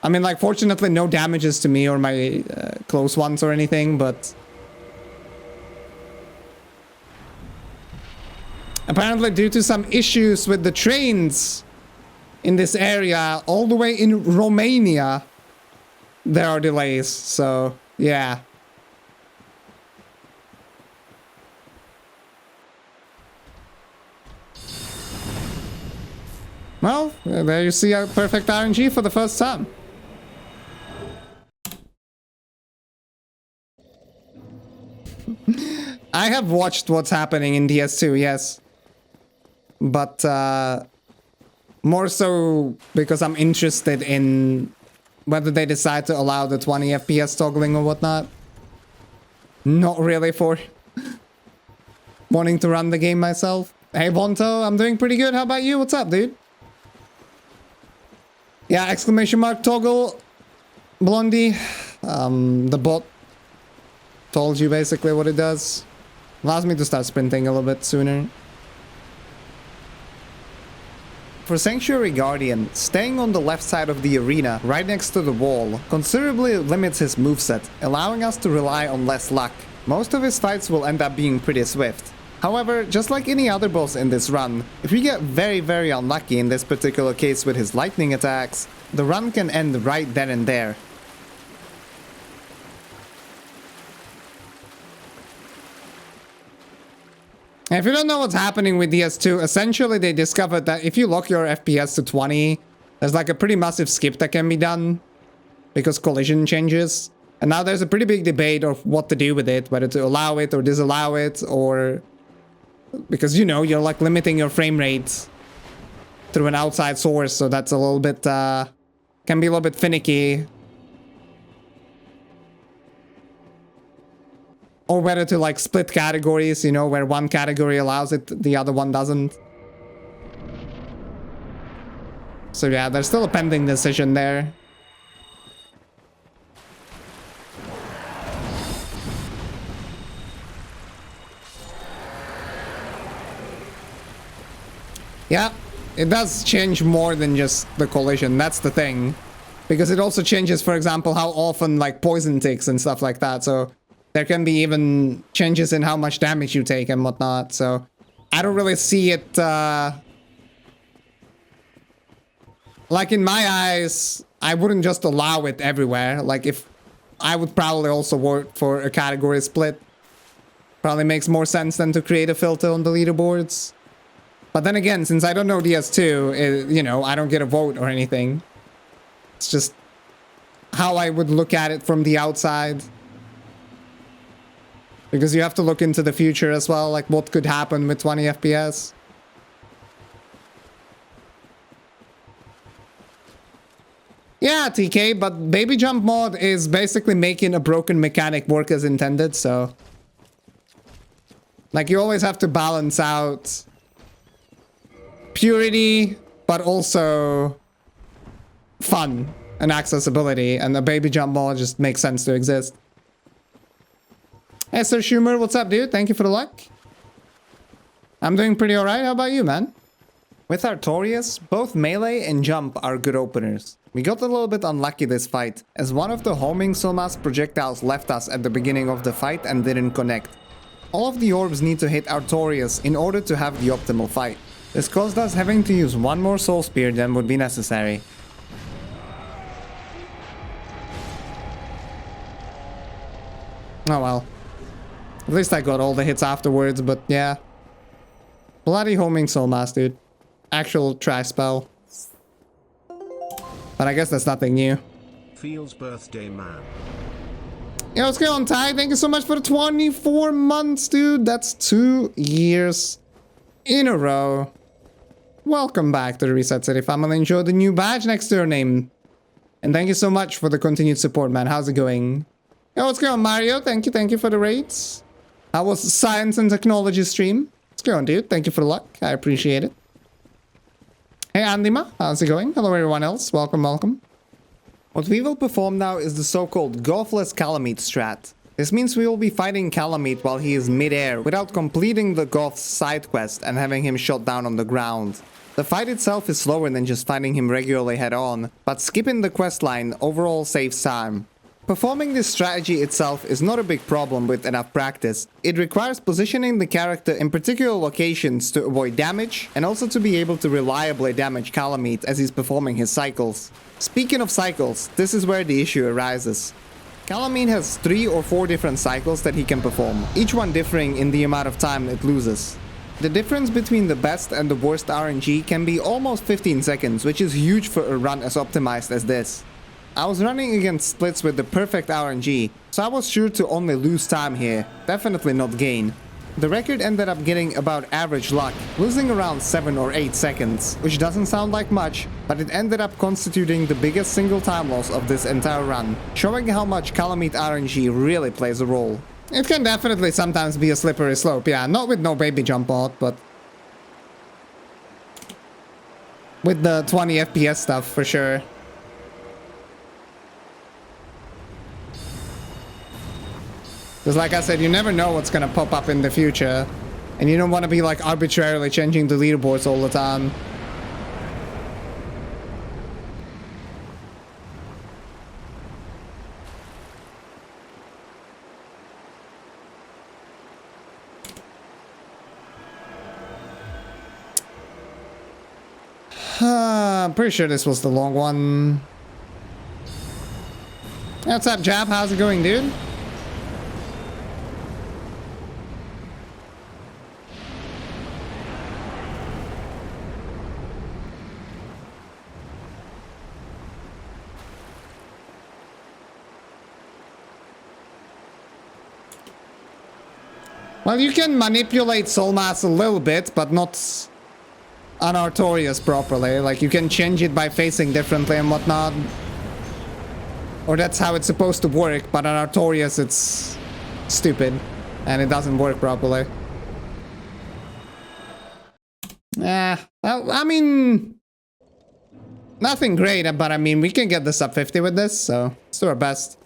I mean, like, fortunately, no damages to me or my close ones or anything, but... Apparently, due to some issues with the trains in this area, all the way in Romania, there are delays. So, yeah. Well, there you see a perfect RNG for the first time. I have watched what's happening in DS2, yes. But More so because I'm interested in whether they decide to allow the 20 FPS toggling or whatnot. Not really for wanting to run the game myself. Hey Bonto, I'm doing pretty good. How about you? What's up, dude? Yeah, exclamation mark toggle. Blondie. The bot told you basically what it does. Allows me to start sprinting a little bit sooner. For Sanctuary Guardian, staying on the left side of the arena, right next to the wall, considerably limits his moveset, allowing us to rely on less luck. Most of his fights will end up being pretty swift. However, just like any other boss in this run, if we get very unlucky in this particular case with his lightning attacks, the run can end right then and there. And if you don't know what's happening with DS2, essentially they discovered that if you lock your FPS to 20, there's like a pretty massive skip that can be done because collision changes. And now there's a pretty big debate of what to do with it, whether to allow it or disallow it, or because, you know, you're like limiting your frame rate through an outside source, so that's a little bit can be a little bit finicky. Or whether to like split categories, you know, where one category allows it, the other one doesn't. So yeah, there's still a pending decision there. Yeah, it does change more than just the collision, that's the thing. Because it also changes, for example, how often like poison ticks and stuff like that, so there can be even changes in how much damage you take and whatnot, so I don't really see it, like in my eyes, I wouldn't just allow it everywhere. Like if I would probably also work for a category split. Probably makes more sense than to create a filter on the leaderboards. But then again, since I don't know DS2, you know, I don't get a vote or anything. It's just how I would look at it from the outside. Because you have to look into the future as well, like what could happen with 20 FPS. Yeah, TK, but Baby Jump mod is basically making a broken mechanic work as intended, so... Like, you always have to balance out purity, but also fun and accessibility, and the Baby Jump mod just makes sense to exist. Hey, Sir Schumer, what's up, dude? Thank you for the luck. I'm doing pretty alright. How about you, man? With Artorias, both melee and jump are good openers. We got a little bit unlucky this fight, as one of the homing Sylmas projectiles left us at the beginning of the fight and didn't connect. All of the orbs need to hit Artorias in order to have the optimal fight. This caused us having to use one more Soul Spear than would be necessary. Oh well. At least I got all the hits afterwards, but yeah. Bloody homing Sylmas, dude. Actual trash spell. But I guess that's nothing new. Feels birthday man. Yo, what's going on, Ty? Thank you so much for the 24 months, dude. That's 2 years in a row. Welcome back to the Reset City family. Enjoy the new badge next to your name. And thank you so much for the continued support, man. How's it going? Yo, what's going on, Mario? Thank you for the rates. How was Science and Technology stream? What's going on, dude? Thank you for the luck. I appreciate it. Hey, Andima. How's it going? Hello, everyone else. Welcome, welcome. What we will perform now is the so-called Golfless Kalameet strat. This means we will be fighting Kalameet while he is mid-air without completing the Golf's side quest and having him shot down on the ground. The fight itself is slower than just fighting him regularly head-on, but skipping the quest line overall saves time. Performing this strategy itself is not a big problem with enough practice. It requires positioning the character in particular locations to avoid damage and also to be able to reliably damage Kalameet as he's performing his cycles. Speaking of cycles, this is where the issue arises. Kalameet has 3 or 4 different cycles that he can perform, each one differing in the amount of time it loses. The difference between the best and the worst RNG can be almost 15 seconds, which is huge for a run as optimized as this. I was running against splits with the perfect RNG, so I was sure to only lose time here, definitely not gain. The record ended up getting about average luck, losing around 7 or 8 seconds, which doesn't sound like much, but it ended up constituting the biggest single time loss of this entire run, showing how much Kalameet RNG really plays a role. It can definitely sometimes be a slippery slope, yeah, not with no baby jump mod, but with the 20 FPS stuff for sure. Because like I said, you never know what's gonna pop up in the future. And you don't want to be like arbitrarily changing the leaderboards all the time. I'm pretty sure this was the long one. What's up, Jab? How's it going, dude? Well, you can manipulate soul mass a little bit, but not on Artorias properly. Like, you can change it by facing differently and whatnot. Or that's how it's supposed to work, but on Artorias it's stupid. And it doesn't work properly. Well, I mean... nothing great, but I mean, we can get the sub 50 with this, so let's do our best.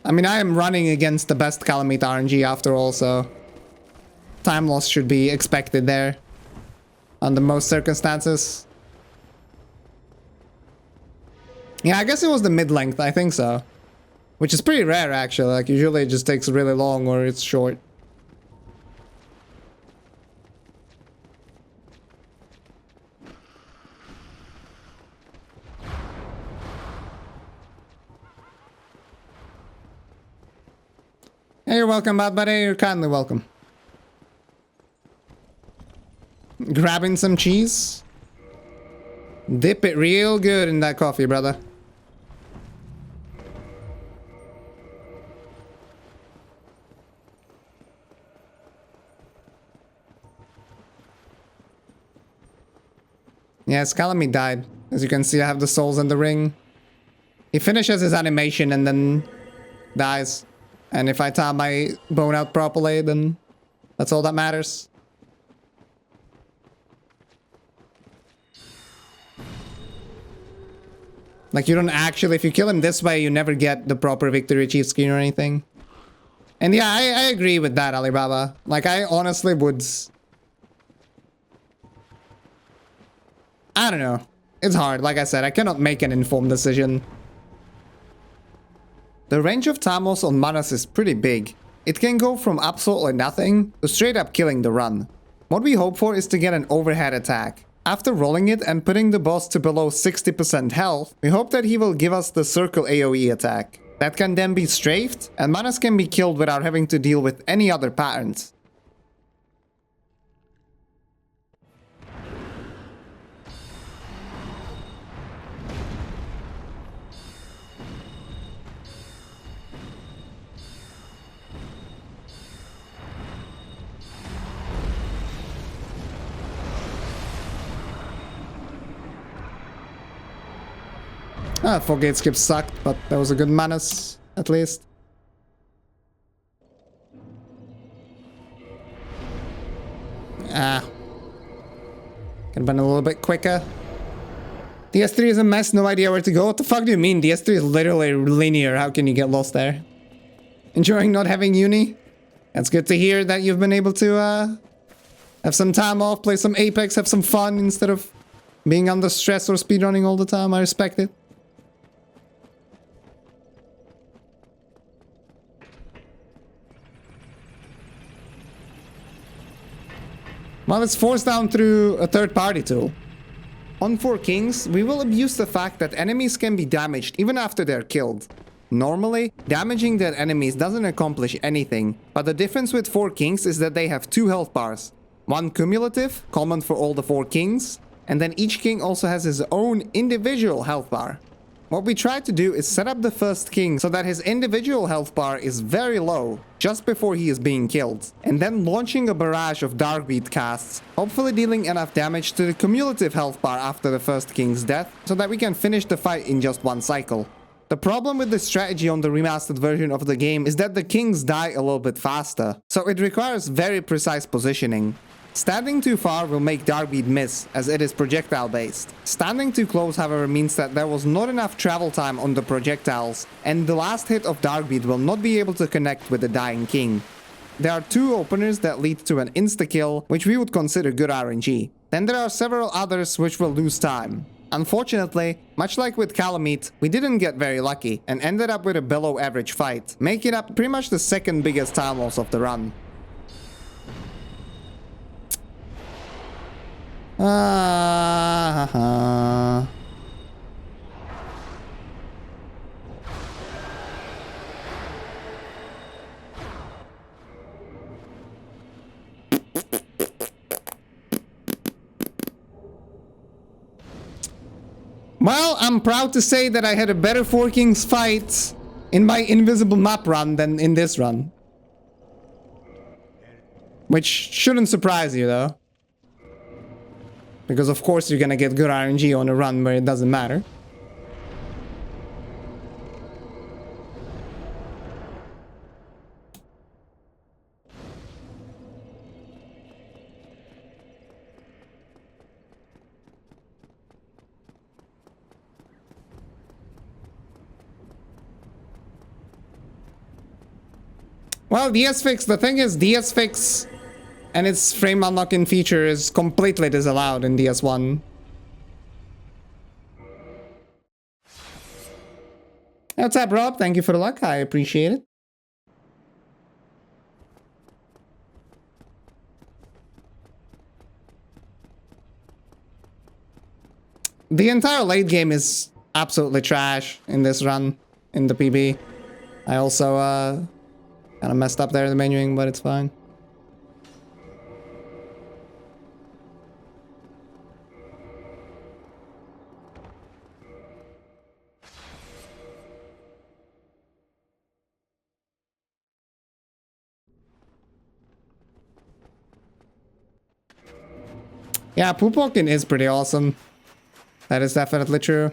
I mean, I am running against the best Kalameet RNG after all, so time loss should be expected there under most circumstances. Yeah, I guess it was the mid-length, I think so. Which is pretty rare, actually. Like, usually it just takes really long or it's short. Hey, you're welcome, bad buddy. You're kindly welcome. Grabbing some cheese. Dip it real good in that coffee, brother. Yes, Kalameet died. As you can see, I have the souls in the ring. He finishes his animation and then dies. And if I time my bone out properly, then that's all that matters. Like, you don't actually, if you kill him this way, you never get the proper victory achieve screen or anything. And yeah, I agree with that, Alibaba. Like, I honestly would... I don't know. It's hard. Like I said, I cannot make an informed decision. The range of time loss on Manas is pretty big. It can go from absolutely nothing to straight up killing the run. What we hope for is to get an overhead attack. After rolling it and putting the boss to below 60% health, we hope that he will give us the circle AoE attack. That can then be strafed, and Manas can be killed without having to deal with any other patterns. Ah, 4 gate skip sucked, but that was a good Manas, at least. Ah. Could have been a little bit quicker. DS3 is a mess, no idea where to go. What the fuck do you mean? DS3 is literally linear. How can you get lost there? Enjoying not having uni? That's good to hear that you've been able to have some time off, play some Apex, have some fun instead of being under stress or speedrunning all the time. I respect it. Well, it's forced down through a third-party tool. On 4 Kings, we will abuse the fact that enemies can be damaged even after they're killed. Normally, damaging their enemies doesn't accomplish anything, but the difference with 4 Kings is that they have 2 health bars. One cumulative, common for all the 4 Kings, and then each king also has his own individual health bar. What we try to do is set up the first king so that his individual health bar is very low just before he is being killed, and then launching a barrage of Darkbeat casts, hopefully dealing enough damage to the cumulative health bar after the first king's death so that we can finish the fight in just one cycle. The problem with this strategy on the remastered version of the game is that the kings die a little bit faster, so it requires very precise positioning. Standing too far will make Darkbeat miss, as it is projectile based. Standing too close, however, means that there was not enough travel time on the projectiles, and the last hit of Darkbeat will not be able to connect with the dying king. There are 2 openers that lead to an insta-kill, which we would consider good RNG. Then there are several others which will lose time. Unfortunately, much like with Kalameet, we didn't get very lucky and ended up with a below average fight, making up pretty much the second biggest time loss of the run. Well, I'm proud to say that I had a better 4 Kings fight in my invisible map run than in this run. Which shouldn't surprise you, though. Because of course you're gonna get good RNG on a run where it doesn't matter. Well, DS Fix, the thing is, DS Fix and its frame unlocking feature is completely disallowed in DS1. What's up, Rob? Thank you for the luck. I appreciate it. The entire late game is absolutely trash in this run, in the PB. I also, kind of messed up there in the menuing, but it's fine. Yeah, poop walking is pretty awesome. That is definitely true.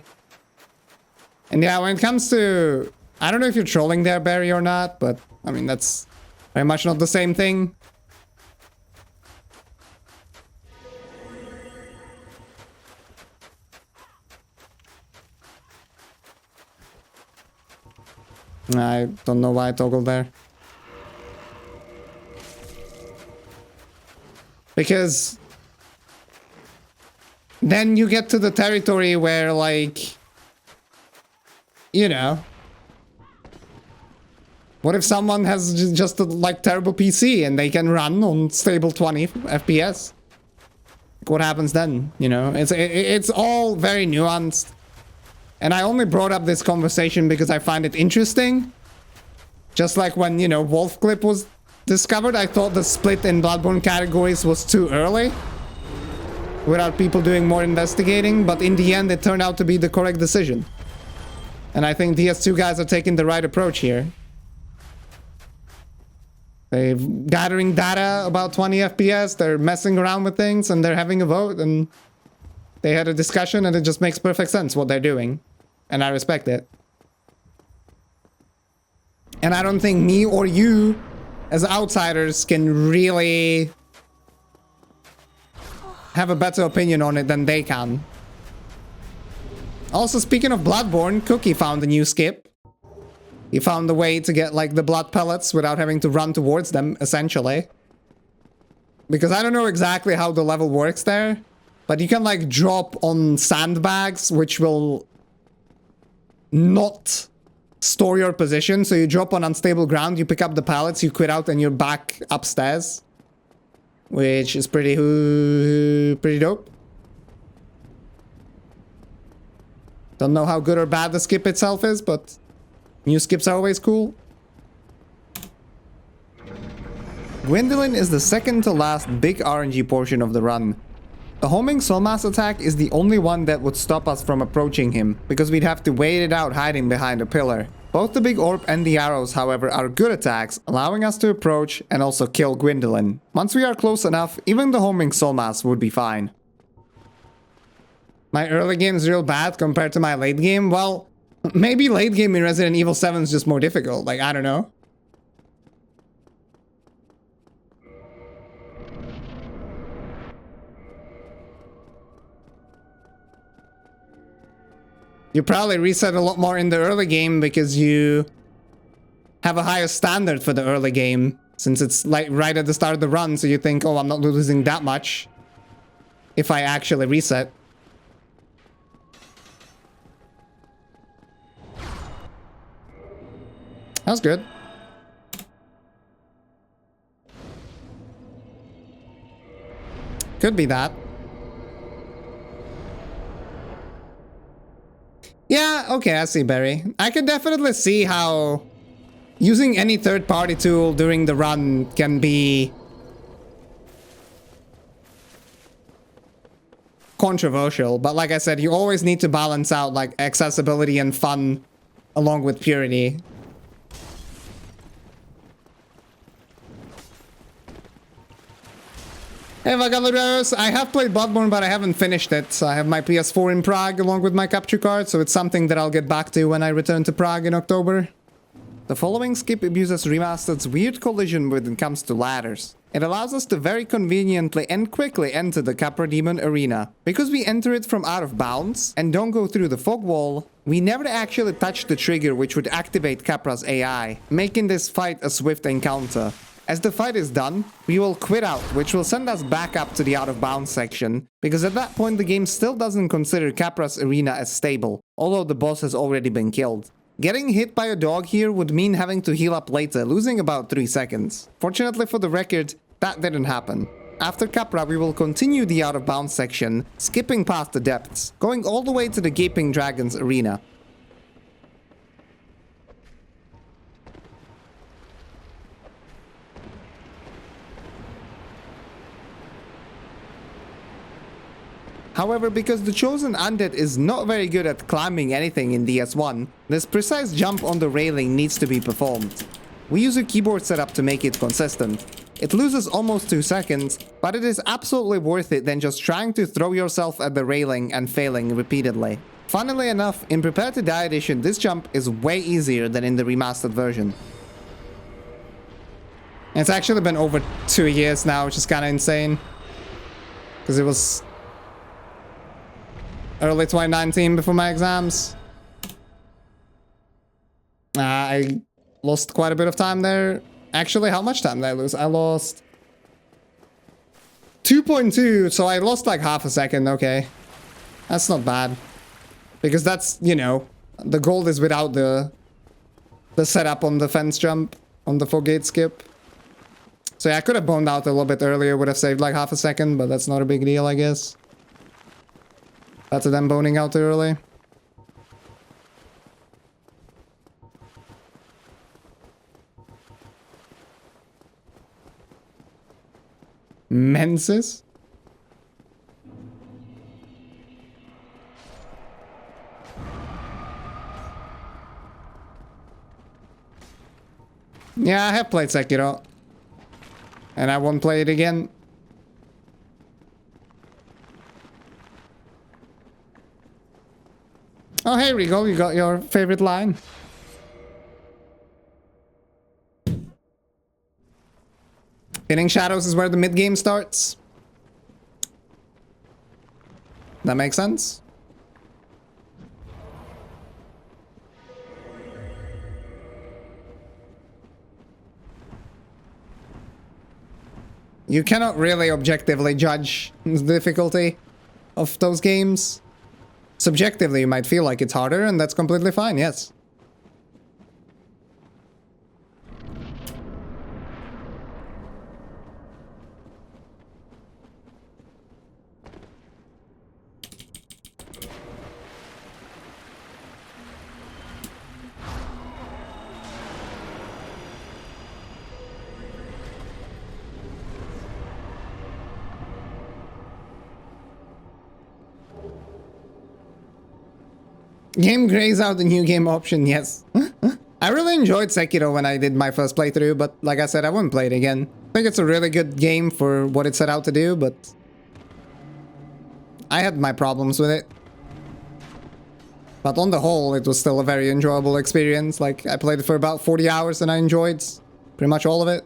And yeah, when it comes to... I don't know if you're trolling there, Barry, or not, but I mean, that's very much not the same thing. I don't know why I toggled there. Because then you get to the territory where, like, you know, what if someone has just a, like, terrible PC and they can run on stable 20 FPS? What happens then? You know, it's all very nuanced. And I only brought up this conversation because I find it interesting. Just like when, you know, Wolf Clip was discovered, I thought the split in Bloodborne categories was too early, without people doing more investigating, but in the end it turned out to be the correct decision. And I think DS2 guys are taking the right approach here. They're gathering data about 20 FPS, they're messing around with things, and they're having a vote, and they had a discussion, and it just makes perfect sense what they're doing. And I respect it. And I don't think me or you, as outsiders, can really have a better opinion on it than they can. Also, speaking of Bloodborne, Cookie found a new skip. He found a way to get, like, the blood pellets without having to run towards them, essentially. Because I don't know exactly how the level works there, but you can, like, drop on sandbags, which will not store your position. So you drop on unstable ground, you pick up the pallets, you quit out, and you're back upstairs. Which is pretty dope. Don't know how good or bad the skip itself is, but new skips are always cool. Gwyndolin is the second to last big RNG portion of the run. The homing Soulmass attack is the only one that would stop us from approaching him, because we'd have to wait it out hiding behind a pillar. Both the big orb and the arrows, however, are good attacks, allowing us to approach and also kill Gwyndolin. Once we are close enough, even the homing Soulmass would be fine. My early game is real bad compared to my late game? Well, maybe late game in Resident Evil 7 is just more difficult, like, I don't know. You probably reset a lot more in the early game because you have a higher standard for the early game, since it's like right at the start of the run, so you think, oh, I'm not losing that much if I actually reset. That's good. Could be that. Yeah, okay, I see, Barry. I can definitely see how using any third-party tool during the run can be controversial, but like I said, you always need to balance out like accessibility and fun along with purity. Hey Vagaludos, I have played Bloodborne, but I haven't finished it. I have my PS4 in Prague along with my capture card, so it's something that I'll get back to when I return to Prague in October. The following skip abuses Remastered's weird collision when it comes to ladders. It allows us to very conveniently and quickly enter the Capra Demon arena. Because we enter it from out of bounds and don't go through the fog wall, we never actually touch the trigger which would activate Capra's AI, making this fight a swift encounter. As the fight is done, we will quit out, which will send us back up to the out of bounds section, because at that point the game still doesn't consider Capra's arena as stable, although the boss has already been killed. Getting hit by a dog here would mean having to heal up later, losing about 3 seconds. Fortunately for the record, that didn't happen. After Capra, we will continue the out of bounds section, skipping past the depths, going all the way to the Gaping Dragon's arena. However, because the chosen undead is not very good at climbing anything in DS1, this precise jump on the railing needs to be performed. We use a keyboard setup to make it consistent. It loses almost 2 seconds, but it is absolutely worth it than just trying to throw yourself at the railing and failing repeatedly. Funnily enough, in Prepare to Die edition, this jump is way easier than in the remastered version. It's actually been over 2 years now, which is kind of insane. Because it was early 2019 before my exams. I lost quite a bit of time there. Actually, how much time did I lose? I lost 2.2, so I lost like half a second. Okay, that's not bad. Because that's, you know, the gold is without the setup on the fence jump, on the 4-gate skip. So yeah, I could have boned out a little bit earlier, would have saved like half a second, but that's not a big deal, I guess. Better than boning out early. Menses? Yeah, I have played Sekiro. And I won't play it again. Oh, hey, Regal, you got your favorite line. Pinning shadows is where the mid-game starts. That makes sense. You cannot really objectively judge the difficulty of those games. Subjectively, you might feel like it's harder, and that's completely fine, yes. Game grays out the new game option, yes. I really enjoyed Sekiro when I did my first playthrough, but like I said, I wouldn't play it again. I think it's a really good game for what it set out to do, but I had my problems with it. But on the whole, it was still a very enjoyable experience. Like, I played it for about 40 hours and I enjoyed pretty much all of it.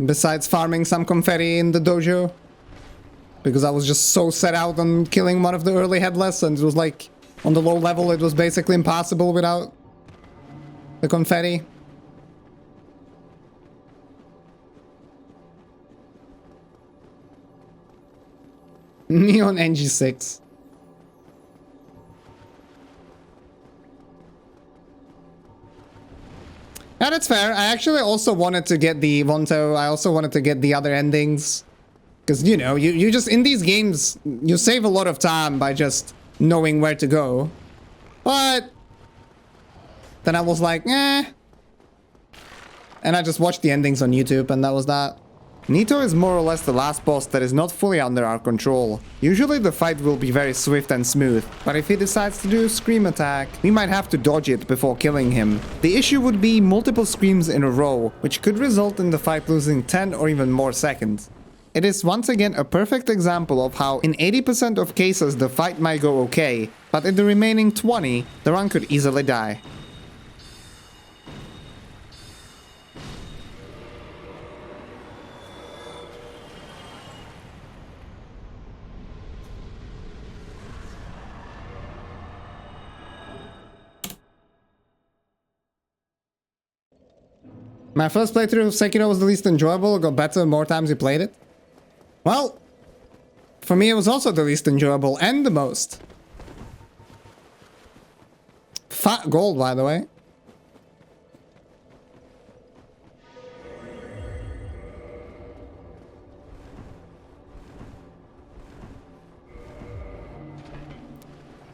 Besides farming some confetti in the dojo. Because I was just so set out on killing one of the early headless, and it was like, on the low level, it was basically impossible without the confetti. Neon NG6. Yeah, that's fair. I actually also wanted to get the Vonto. I also wanted to get the other endings. Because, you know, you just, in these games, you save a lot of time by just knowing where to go. But then I was like, eh. And I just watched the endings on YouTube, and that was that. Nito is more or less the last boss that is not fully under our control. Usually the fight will be very swift and smooth, but if he decides to do a scream attack, we might have to dodge it before killing him. The issue would be multiple screams in a row, which could result in the fight losing 10 or even more seconds. It is once again a perfect example of how in 80% of cases the fight might go okay, but in the remaining 20, the run could easily die. My first playthrough of Sekiro was the least enjoyable. It got better the more times you played it. Well, for me it was also the least enjoyable and the most. Fat gold, by the way.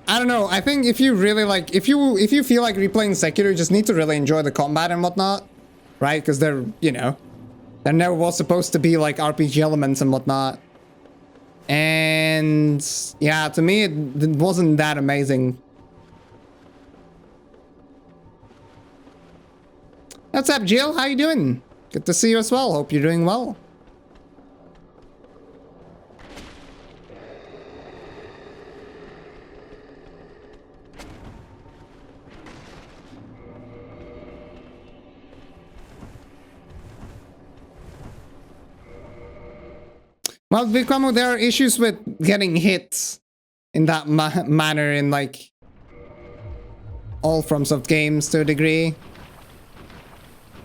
I don't know. I think if you really like, if you feel like replaying Sekiro, you just need to really enjoy the combat and whatnot. Right? Because they're, you know, there never was supposed to be like RPG elements and whatnot. And yeah, to me, it wasn't that amazing. What's up, Jill? How you doing? Good to see you as well. Hope you're doing well. Well, Vikamu, there are issues with getting hit in that manner in, like, all FromSoft games to a degree.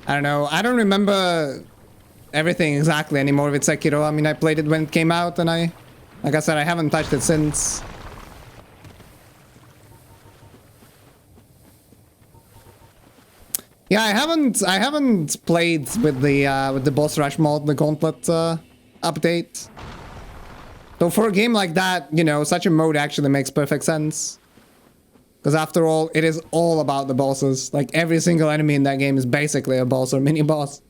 I don't know. I don't remember everything exactly anymore with Sekiro. I mean, I played it when it came out, and like I said, I haven't touched it since. Yeah, I haven't played with the boss rush mod, the Gauntlet update. Though for a game like that, you know, such a mode actually makes perfect sense. Because after all, it is all about the bosses. Like, every single enemy in that game is basically a boss or mini-boss.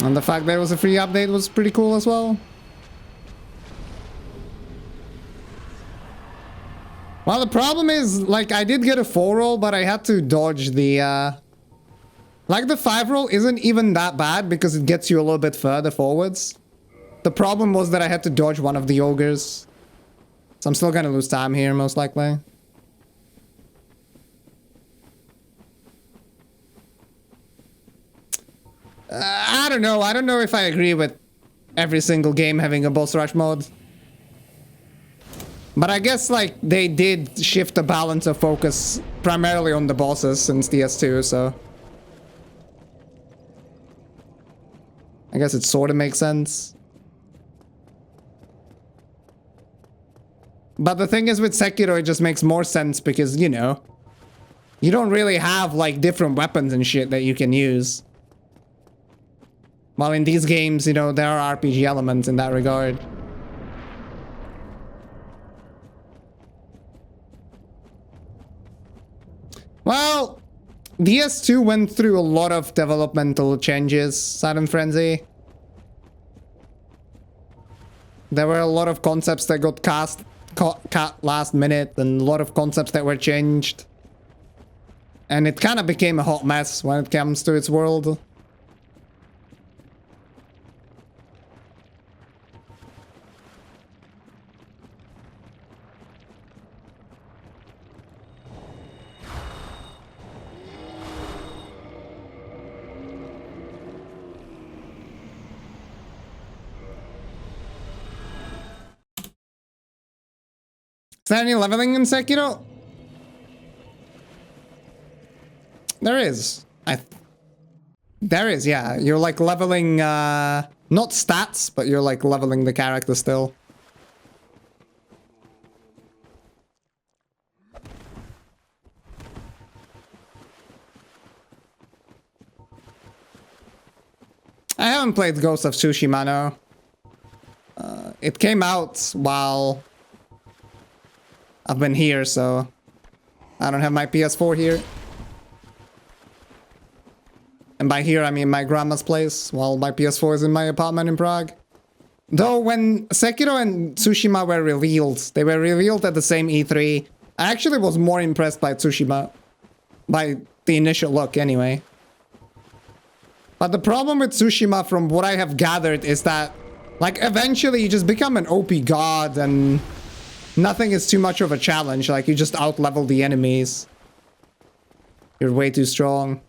And the fact there was a free update was pretty cool as well. Well, the problem is, like, I did get a 4 roll, but I had to dodge the, like, the 5 roll isn't even that bad because it gets you a little bit further forwards. The problem was that I had to dodge one of the ogres. So I'm still gonna lose time here, most likely. I don't know. I don't know if I agree with every single game having a boss rush mode. But I guess, like, they did shift the balance of focus primarily on the bosses since DS2, so... I guess it sort of makes sense. But the thing is with Sekiro, it just makes more sense because, you know, you don't really have, like, different weapons and shit that you can use. While in these games, you know, there are RPG elements in that regard. Well, DS2 went through a lot of developmental changes, Silent Frenzy. There were a lot of concepts that got cut last minute, and a lot of concepts that were changed. And it kind of became a hot mess when it comes to its world. Is there any leveling in Sekiro? There is. There is, yeah. You're like leveling, not stats, but you're like leveling the character still. I haven't played Ghost of Tsushima, no. It came out while I've been here, so I don't have my PS4 here. And by here, I mean my grandma's place, while my PS4 is in my apartment in Prague. Though when Sekiro and Tsushima were revealed, they were revealed at the same E3. I actually was more impressed by Tsushima. By the initial look, anyway. But the problem with Tsushima, from what I have gathered, is that, like, eventually you just become an OP god and nothing is too much of a challenge. Like, you just out-level the enemies. You're way too strong.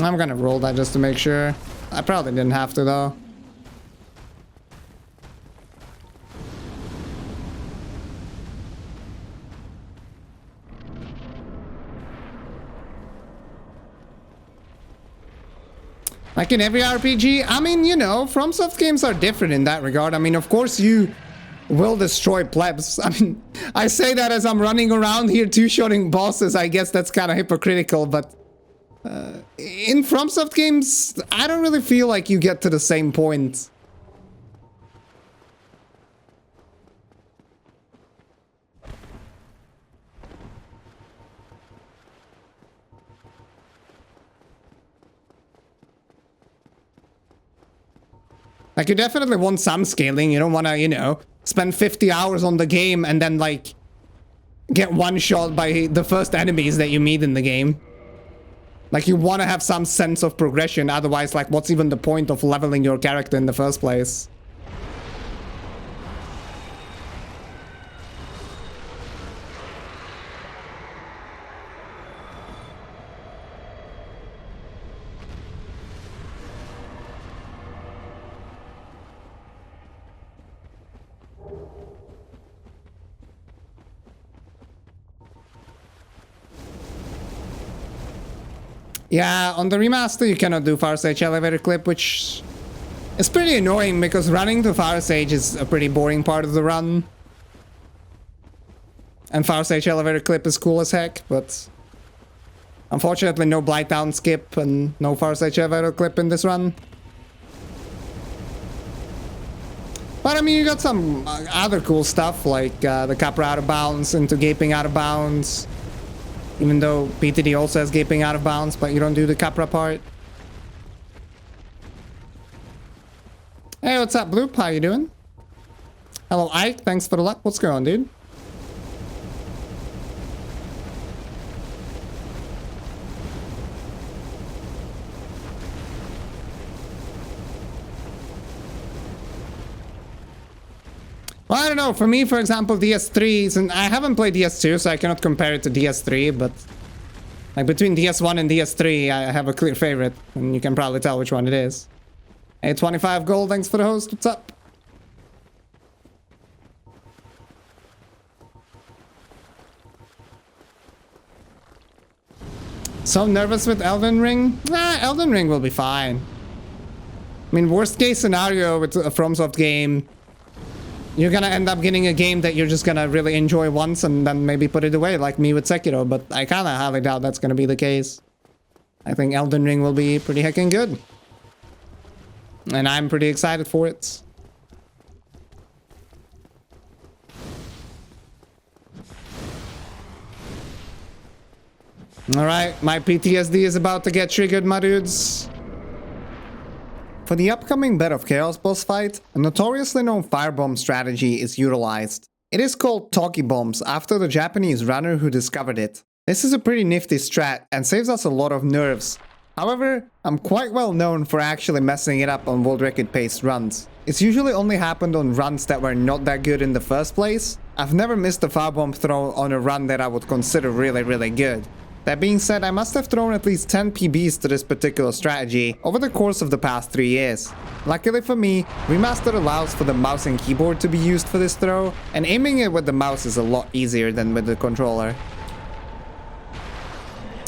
I'm gonna roll that just to make sure. I probably didn't have to, though. Like in every RPG, I mean, you know, FromSoft games are different in that regard. I mean, of course you will destroy plebs. I mean, I say that as I'm running around here two-shotting bosses. I guess that's kind of hypocritical, but in FromSoft games, I don't really feel like you get to the same point. Like, you definitely want some scaling. You don't want to, you know, spend 50 hours on the game and then, like, get one shot by the first enemies that you meet in the game. Like, you want to have some sense of progression. Otherwise, like, what's even the point of leveling your character in the first place? Yeah, on the remaster you cannot do Far Sage elevator clip, which is pretty annoying because running to Far Sage is a pretty boring part of the run. And Far Sage elevator clip is cool as heck, but unfortunately no Blighttown skip and no Far Sage elevator clip in this run. But I mean, you got some other cool stuff like the Capra out of bounds into Gaping out of bounds. Even though PTD also has Gaping out of bounds, but you don't do the Capra part. Hey, what's up, Bloop? How you doing? Hello, Ike. Thanks for the luck. What's going on, dude? Well, I don't know. For me, for example, DS3, and I haven't played DS2, so I cannot compare it to DS3, but like between DS1 and DS3, I have a clear favorite, and you can probably tell which one it is. Hey, 25 gold, thanks for the host. What's up? So nervous with Elden Ring? Nah, Elden Ring will be fine. I mean, worst case scenario with a FromSoft game, you're gonna end up getting a game that you're just gonna really enjoy once and then maybe put it away, like me with Sekiro, but I kinda highly doubt that's gonna be the case. I think Elden Ring will be pretty heckin' good. And I'm pretty excited for it. Alright, my PTSD is about to get triggered, my dudes. For the upcoming Bed of Chaos boss fight, a notoriously known firebomb strategy is utilized. It is called Talkie Bombs after the Japanese runner who discovered it. This is a pretty nifty strat and saves us a lot of nerves. However, I'm quite well known for actually messing it up on world record paced runs. It's usually only happened on runs that were not that good in the first place. I've never missed a firebomb throw on a run that I would consider really good. That being said, I must have thrown at least 10 PBs to this particular strategy over the course of the past 3 years. Luckily for me, Remastered allows for the mouse and keyboard to be used for this throw, and aiming it with the mouse is a lot easier than with the controller.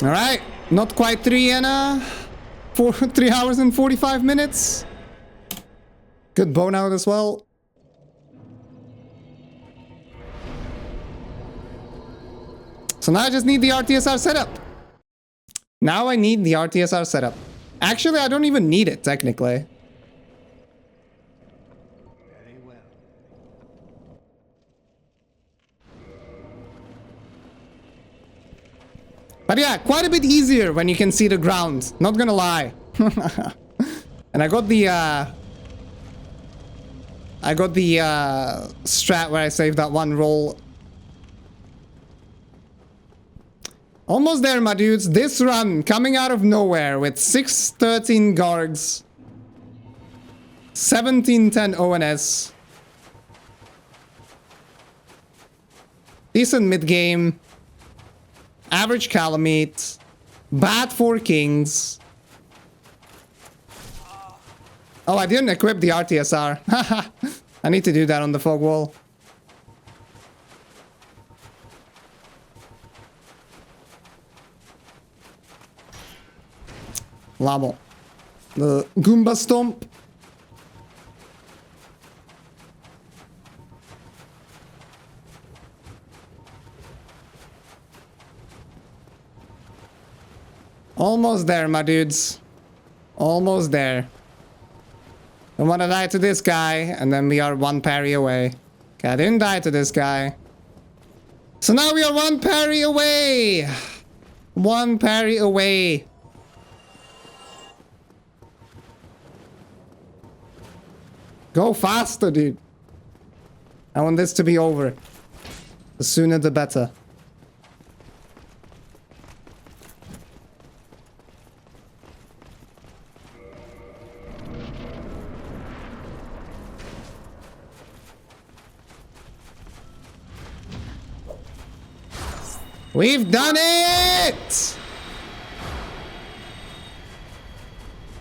Alright, not quite 3 hours and 45 minutes. Good bone out as well. So now I just need the RTSR setup. Now I need the RTSR setup. Actually, I don't even need it, technically. Very well. But yeah, quite a bit easier when you can see the ground. Not gonna lie. And I got the strat where I saved that one roll. Almost there, my dudes. This run coming out of nowhere with 613 guards, 1710 ONS. Decent mid game. Average Kalameet. Bad 4 kings. Oh, I didn't equip the RTSR. Haha. I need to do that on the fog wall. Lamo. The Goomba Stomp. Almost there, my dudes. Almost there. Don't want to die to this guy, and then we are 1 parry away. Okay, I didn't die to this guy. So now we are 1 parry away. 1 parry away. Go faster, dude. I want this to be over. The sooner the better. We've done it!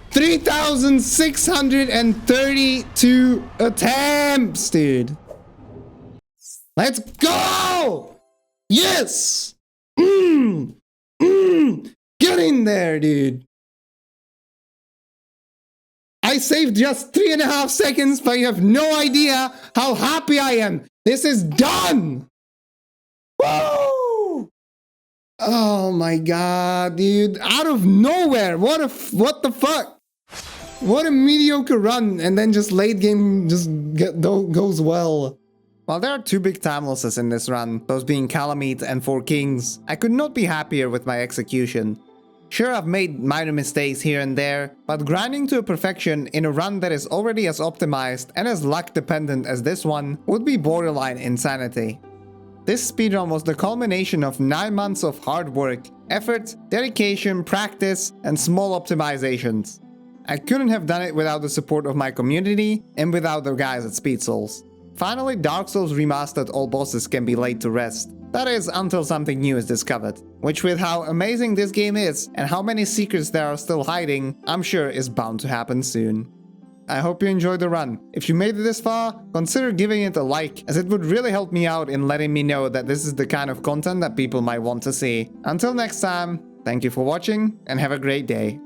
3,632 attempts, dude. Let's go! Yes! Get in there, dude. I saved just 3.5 seconds, but you have no idea how happy I am. This is done! Woo! Oh my god, dude. Out of nowhere. What the fuck? What a mediocre run, and then just late game just goes well. While there are 2 big time losses in this run, those being Kalameet and 4 kings, I could not be happier with my execution. Sure, I've made minor mistakes here and there, but grinding to a perfection in a run that is already as optimized and as luck dependent as this one would be borderline insanity. This speedrun was the culmination of 9 months of hard work, effort, dedication, practice, and small optimizations. I couldn't have done it without the support of my community and without the guys at Speed Souls. Finally, Dark Souls Remastered all bosses can be laid to rest. That is, until something new is discovered. Which, with how amazing this game is and how many secrets there are still hiding, I'm sure is bound to happen soon. I hope you enjoyed the run. If you made it this far, consider giving it a like, as it would really help me out in letting me know that this is the kind of content that people might want to see. Until next time, thank you for watching and have a great day.